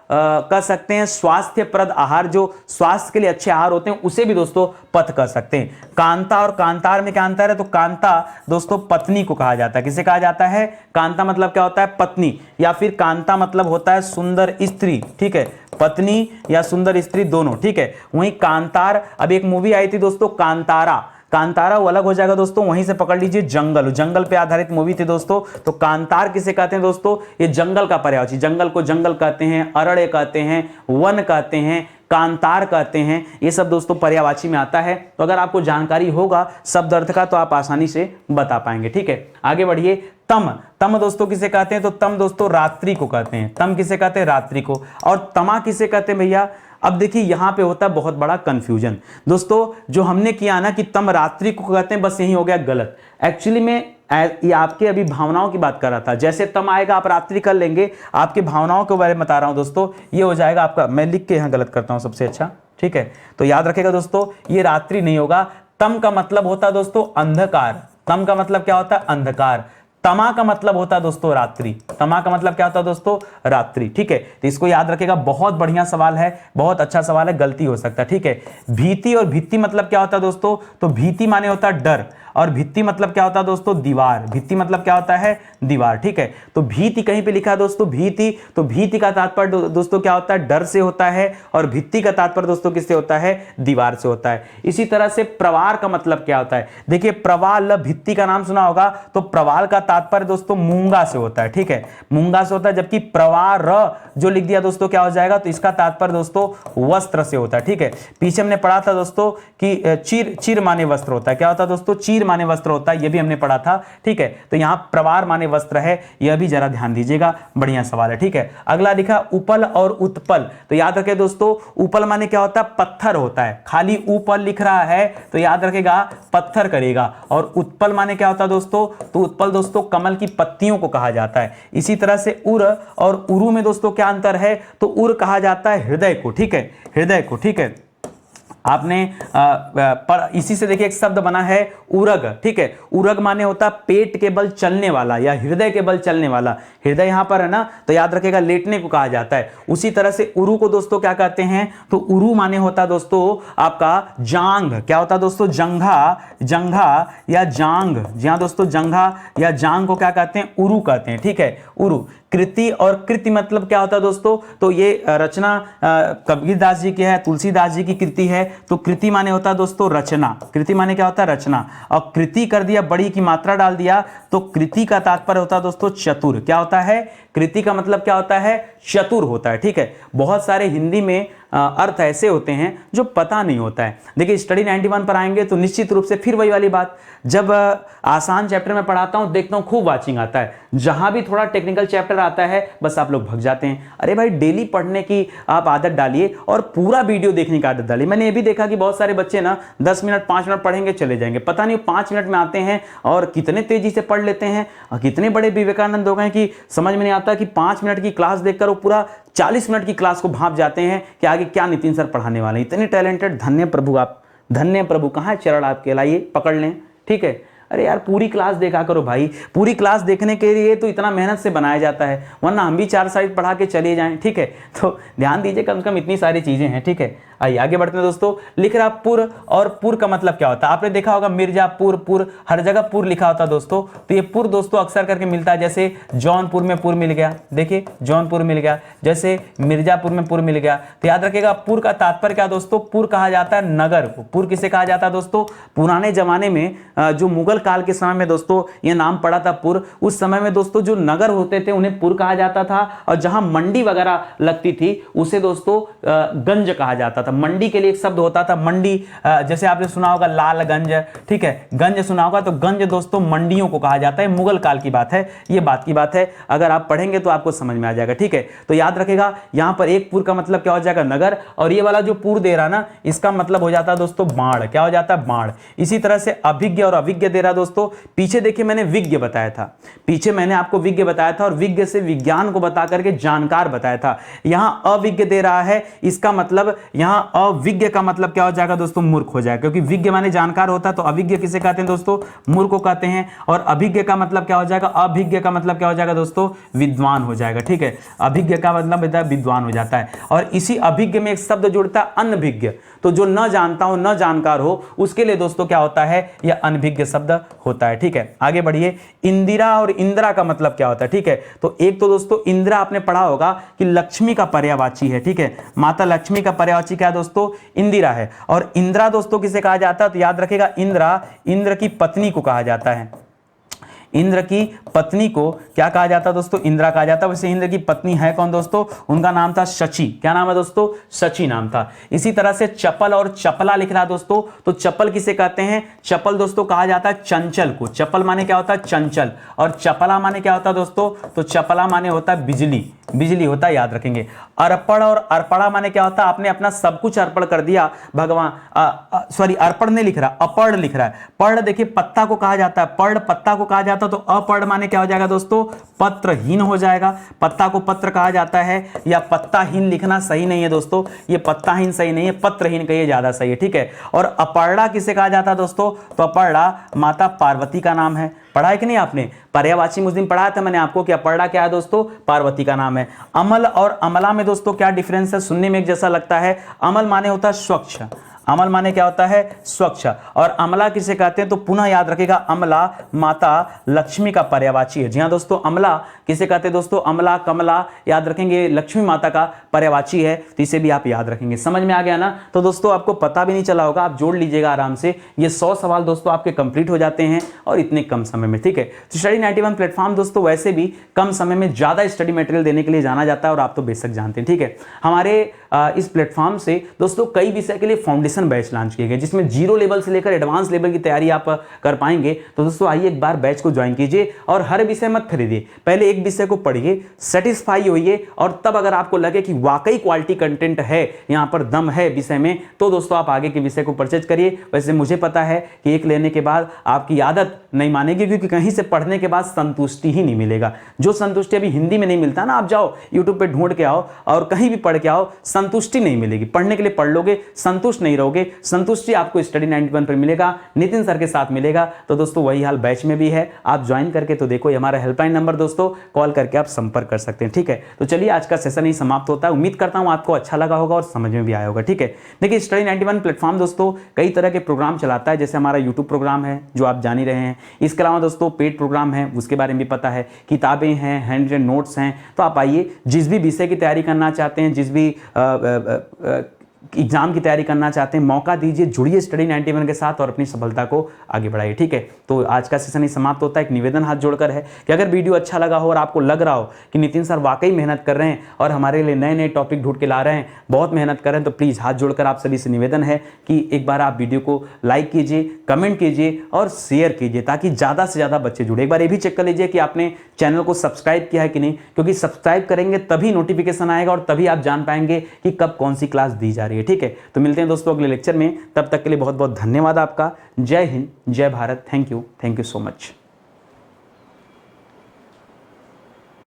कह सकते हैं स्वास्थ्यप्रद आहार, जो स्वास्थ्य के लिए अच्छे आहार होते हैं उसे भी दोस्तों पथ कह सकते हैं। कांता और कांतार में क्या अंतर है? तो कांता दोस्तों पत्नी को कहा जाता है। किसे कहा जाता है? कांता मतलब क्या होता है? पत्नी, या फिर कांता मतलब होता है सुंदर स्त्री, ठीक है, पत्नी या सुंदर स्त्री दोनों, ठीक है। वहीं कांतार, अब एक मूवी आई थी दोस्तों कांतारा, कांतारा वो अलग हो जाएगा दोस्तों, वहीं से पकड़ लीजिए जंगल, जंगल पे आधारित मूवी थी दोस्तों। तो कांतार किसे कहते हैं दोस्तों? ये जंगल का पर्यायवाची, जंगल को जंगल कहते हैं, अरण्य कहते हैं, वन कहते हैं, कांतार कहते हैं, ये सब दोस्तों पर्यायवाची में आता है। तो अगर आपको जानकारी होगा शब्द अर्थ का तो आप आसानी से बता पाएंगे, ठीक है। आगे बढ़िए। तम, तम दोस्तों किसे कहते हैं? तो तम दोस्तों रात्रि को कहते हैं। तम किसे कहते हैं? रात्रि को। और तमा किसे कहते हैं भैया? अब देखिए यहां पे होता है बहुत बड़ा कंफ्यूजन दोस्तों। जो हमने किया ना कि तम रात्रि को कहते हैं, बस यही हो गया गलत। एक्चुअली में ये आपके अभी भावनाओं की बात कर रहा था। जैसे तम आएगा आप रात्रि कर लेंगे, आपकी भावनाओं के बारे में बता रहा हूं दोस्तों। ये हो जाएगा आपका, मैं लिख के यहां गलत करता हूं सबसे अच्छा, ठीक है। तो याद रखेगा दोस्तों, ये रात्रि नहीं होगा। तम का मतलब होता है दोस्तों अंधकार। तम का मतलब क्या होता है? अंधकार। तमा का मतलब होता है दोस्तों रात्रि। तमा का मतलब क्या होता है दोस्तों? रात्रि, ठीक है। तो इसको याद रखेगा, बहुत बढ़िया सवाल है, बहुत अच्छा सवाल है, गलती हो सकता है, ठीक है। भीति और भित्ति मतलब क्या होता है दोस्तों? तो भीति माने होता है डर, और भित्ति मतलब क्या होता है दोस्तों? दीवार। भित्ति मतलब क्या होता है? दीवार, ठीक है। तो भीति कहीं पे लिखा है दोस्तों भीति, तो भीति का तात्पर्य दोस्तों क्या होता है? डर से होता है, और भित्ति का तात्पर्य दोस्तों किससे होता है? दीवार से होता है। इसी तरह से प्रवार का मतलब क्या होता है? देखिए प्रवाल भित्ति का नाम सुना होगा, तो प्रवाल का तात्पर्य दोस्तों मूंगा से होता है, ठीक है, मूंगा से होता है। जबकि प्रवार जो लिख दिया दोस्तों क्या हो जाएगा? तो इसका तात्पर्य दोस्तों वस्त्र से होता है, ठीक है। पीछे हमने पढ़ा था दोस्तों कि चीर, चीर माने वस्त्र होता है। क्या होता है दोस्तों? चीर माने वस्त्र होता है, यह भी हमने पढ़ा था, ठीक है। तो यहां प्रवार माने वस्त्र है, यह भी जरा ध्यान दीजिएगा, बढ़िया सवाल है, ठीक है। अगला लिखा उपल और उत्पल। तो याद रखें दोस्तों, उपल माने क्या होता है? पत्थर होता है। खाली उपल लिख रहा है तो याद रखेगा पत्थर करेगा। और उत्पल माने क्या होता है दोस्तों? तो उत्पल दोस्तों कमल की पत्तियों को कहा जाता है। इसी तरह से उर और उरु में दोस्तों क्या अंतर है? तो उर कहा जाता है हृदय को, ठीक है, हृदय को, ठीक है। आपने पर इसी से देखिए एक शब्द बना है उरग, ठीक है। उरग माने होता है पेट के बल चलने वाला या हृदय के बल चलने वाला। हृदय यहां पर है ना, तो याद रखेगा लेटने को कहा जाता है। उसी तरह से उरु को दोस्तों क्या कहते हैं? तो उरु माने होता है दोस्तों आपका जांग। क्या होता है दोस्तों? जंघा, जंघा या जांग। जी हां दोस्तों, जंघा या जांग को क्या कहते हैं? उरु कहते हैं, ठीक है, उरु। कृति और कृति मतलब क्या होता है दोस्तों? तो ये रचना कबीरदास जी की है, तुलसीदास जी की कृति है। तो कृति माने होता है दोस्तों रचना। कृति माने क्या होता है? रचना। और कृति कर दिया, बड़ी की मात्रा डाल दिया, तो कृति का तात्पर्य होता है दोस्तों चतुर। क्या होता है? कृति का मतलब क्या होता है? चतुर होता है, ठीक है। बहुत सारे हिंदी में अर्थ ऐसे होते हैं जो पता नहीं होता है। देखिए स्टडी 91 पर आएंगे तो निश्चित रूप से फिर वही वाली बात, जब आसान चैप्टर में पढ़ाता हूं देखता हूं खूब वाचिंग आता है, जहां भी थोड़ा टेक्निकल चैप्टर आता है बस आप लोग भग जाते हैं। अरे भाई डेली पढ़ने की आप आदत डालिए और पूरा वीडियो देखने की आदत डालिए। मैंने ये भी देखा कि बहुत सारे बच्चे ना 10 मिनट 5 मिनट पढ़ेंगे चले जाएंगे, पता नहीं 5 मिनट में आते हैं और कितने तेजी से पढ़ लेते हैं। कितने बड़े विवेकानंद हो गए कि समझ में नहीं आता कि 5 मिनट की क्लास देखकर वो पूरा 40 मिनट की क्लास को भांप जाते हैं कि आगे क्या नितिन सर पढ़ाने वाले हैं। इतने टैलेंटेड, धन्य प्रभु आप, धन्य प्रभु। कहाँ है चरण आपके? लाइए पकड़ लें, ठीक है। अरे यार पूरी क्लास देखा करो भाई, पूरी क्लास देखने के लिए तो इतना मेहनत से बनाया जाता है, वरना हम भी 4 साइड पढ़ा के चले जाएं, ठीक है। तो ध्यान दीजिए, कम से कम इतनी सारी चीजें हैं, ठीक है। आइए आगे बढ़ते हैं दोस्तों। लिख रहा पुर, और पुर का मतलब क्या होता है? आपने देखा होगा मिर्जापुर, पुर, हर जगह पुर लिखा होता है दोस्तों। तो ये पुर दोस्तों अक्सर करके मिलता है, जैसे जौनपुर में पुर मिल गया, देखिए जौनपुर मिल गया, जैसे मिर्जापुर में पुर मिल गया। तो याद रखिएगा पुर का तात्पर्य क्या दोस्तों? पुर कहा जाता है नगर को। पुर किसे कहा जाता है दोस्तों? पुराने जमाने में जो मुगल काल के समय में दोस्तों ये नाम पड़ा था पुर, उस समय में दोस्तों जो नगर होते थे उन्हें पुर कहा जाता था, और जहां मंडी वगैरह लगती थी उसे दोस्तों गंज कहा जाता था। मंडी के लिए एक शब्द होता था मंडी, जैसे आपने सुना होगा लालगंज, ठीक है, गंज सुना होगा, तो गंज दोस्तों मंडियों को कहा जाता है। मुगल काल की बात है, ये बात की बात है, अगर आप पढ़ेंगे तो आपको समझ में आ जाएगा, ठीक है। तो याद रखेगा यहां पर एक पुर का मतलब क्या हो जाएगा? नगर, और ये वाला जो पुर दे रहा ना इसका मतलब हो जाता है दोस्तों बाढ़। क्या हो जाता है? बाढ़। इसी तरह से अभिज्ञ और अविज्ञ दे रहा दोस्तों। पीछे देखिए मैंने विज्ञ बताया था, पीछे मैंने आपको विज्ञ बताया था, और विज्ञ से विज्ञान को बता करके जानकार बताया था। यहां अविज्ञ दे रहा है, इसका मतलब यहां यहाँ अविज्ञ का मतलब क्या हो जाएगा दोस्तों, मूर्ख हो जाएगा, क्योंकि विज्ञ माने जानकार होता है, तो अविज्ञ किसे कहते हैं दोस्तों, मूर्ख को कहते हैं। और अभिज्ञ का मतलब क्या हो जाएगा, अभिज्ञ का मतलब क्या हो जाएगा दोस्तों, विद्वान हो जाएगा, ठीक है। अभिज्ञ का मतलब विद्वान हो जाता है। और इसी अभिज्ञ में एक शब्द जुड़ता है अनभिज्ञ, तो जो न जानता हो, न जानकार हो, उसके लिए दोस्तों क्या होता है, यह अनभिज्ञ शब्द होता है, ठीक है। आगे बढ़िए, इंदिरा और इंदिरा का मतलब क्या होता है, ठीक है। तो एक तो दोस्तों इंदिरा आपने पढ़ा होगा कि लक्ष्मी का पर्यायवाची है, ठीक है। माता लक्ष्मी का पर्यायवाची क्या है दोस्तों, इंदिरा है। और इंदिरा दोस्तों किसे कहा जाता है, तो याद रखेगा, इंदिरा इंद्र की पत्नी को कहा जाता है। इंद्र की पत्नी को क्या कहा जाता है दोस्तों, इंदिरा कहा जाता है। वैसे इंद्र की पत्नी है कौन दोस्तों, उनका नाम था शची। क्या नाम है दोस्तों, शची नाम था। इसी तरह से चपल और चपला लिख रहा है दोस्तों, तो चपल किसे कहते हैं, चपल दोस्तों कहा जाता है चंचल को। चपल माने क्या होता है, चंचल। और चपला माने क्या होता है दोस्तों, तो चपला माने होता है बिजली, बिजली होता है, याद रखेंगे। अर्पण और अर्पणा माने क्या होता है, आपने अपना सब कुछ अर्पण कर दिया भगवान, सॉरी अर्पण नहीं लिख रहा, अपर्ण लिख रहा है। पर्ण देखिए पत्ता को कहा जाता है, पर्ण पत्ता को कहा जाता है, तो अपर्ण माने क्या हो जाएगा दोस्तों, पत्रहीन हो जाएगा। पत्ता को पत्र कहा जाता है, या पत्ताहीन लिखना सही नहीं है दोस्तों, ये पत्ताहीन सही नहीं है, पत्रहीन कहिए ज्यादा सही है, ठीक है। और अपर्णा किसे कहा जाता है दोस्तों, तो अपर्णा माता पार्वती का नाम है। पढ़ा है कि नहीं आपने, पर्यायवाची उस दिन पढ़ाया था मैंने आपको कि अपर्णा क्या है दोस्तों, पार्वती का नाम है। अमल और अमला में दोस्तों क्या डिफरेंस है, सुनने में एक जैसा लगता है। अमल माने होता है स्वच्छ, अमल माने क्या होता है, स्वच्छ। और अमला किसे कहते हैं, तो पुनः याद रखेगा, अमला माता लक्ष्मी का पर्यायवाची है। जी हाँ दोस्तों, अमला किसे कहते हैं दोस्तों, अमला कमला याद रखेंगे, लक्ष्मी माता का पर्यायवाची है, तो इसे भी आप याद रखेंगे। समझ में आ गया ना, तो दोस्तों आपको पता भी नहीं चला होगा, आप जोड़ लीजिएगा आराम से। ये 100 सवाल दोस्तों आपके कंप्लीट हो जाते हैं और इतने कम समय में, ठीक है। तो स्टडी 91 प्लेटफॉर्म दोस्तों वैसे भी कम समय में ज्यादा स्टडी मटेरियल देने के लिए जाना जाता है, और आप तो बेशक जानते हैं, ठीक है। हमारे इस प्लेटफॉर्म से दोस्तों कई विषय के लिए फाउंडेशन बैच लॉन्च किए गए, जिसमें जीरो लेवल से लेकर एडवांस लेवल की तैयारी आप कर पाएंगे। तो दोस्तों आइए एक बार बैच को ज्वाइन कीजिए, और हर विषय मत खरीदिए, पहले एक विषय को पढ़िए, सेटिस्फाई होइए, और तब अगर आपको लगे कि वाकई क्वालिटी कंटेंट है, यहां पर दम है विषय में, तो दोस्तों आप आगे के विषय को परचेज करिए। वैसे मुझे पता है कि एक लेने के बाद आपकी आदत नहीं मानेगी, क्योंकि कहीं से पढ़ने के बाद संतुष्टि ही नहीं मिलेगा। जो संतुष्टि अभी हिंदी में नहीं मिलता ना, आप जाओ यूट्यूब पे ढूंढ के आओ और कहीं भी पढ़ के आओ, संतुष्टि नहीं मिलेगी। पढ़ने के लिए पढ़ लोगे, संतुष्ट नहीं रहोगे, संतुष्टि आपको स्टडी 91 पर मिलेगा, नितिन सर के साथ मिलेगा। तो दोस्तों वही हाल बैच में भी है, आप ज्वाइन करके तो देखो, ये हमारा हेल्पलाइन नंबर दोस्तों, कॉल करके आप संपर्क कर सकते हैं, ठीक है। तो चलिए आज का सेशन ही समाप्त होता है। उम्मीद करता हूं आपको अच्छा लगा होगा और समझ में भी आया होगा, ठीक है। देखिए स्टडी 91 प्लेटफॉर्म दोस्तों कई तरह के प्रोग्राम चलाता है, जैसे हमारा यूट्यूब प्रोग्राम है जो आप जान ही रहे हैं। इसके अलावा दोस्तों पेड प्रोग्राम है, उसके बारे में भी पता है, किताबें हैं, हैंड रिटन नोट्स हैं। तो आप आइए, जिस भी विषय की तैयारी करना चाहते हैं, जिस भी एग्जाम की तैयारी करना चाहते हैं, मौका दीजिए, जुड़िए स्टडी 91 के साथ और अपनी सफलता को आगे बढ़ाइए, ठीक है। तो आज का सेशन ही समाप्त होता है। एक निवेदन हाथ जोड़कर है कि अगर वीडियो अच्छा लगा हो और आपको लग रहा हो कि नितिन सर वाकई मेहनत कर रहे हैं और हमारे लिए नए नए टॉपिक ढूंढ के ला रहे हैं, बहुत मेहनत कर रहे हैं, तो प्लीज़ हाथ जोड़कर आप सभी से निवेदन है कि एक बार आप वीडियो को लाइक कीजिए, कमेंट कीजिए और शेयर कीजिए, ताकि ज़्यादा से ज़्यादा बच्चे जुड़े। एक बार ये भी चेक कर लीजिए कि आपने चैनल को सब्सक्राइब किया है कि नहीं, क्योंकि सब्सक्राइब करेंगे तभी नोटिफिकेशन आएगा और तभी आप जान पाएंगे कि कब कौन सी क्लास दी जा रही है, ठीक है। तो मिलते हैं दोस्तों अगले लेक्चर में, तब तक के लिए बहुत बहुत धन्यवाद आपका। जय हिंद, जय Bharat, thank you so much.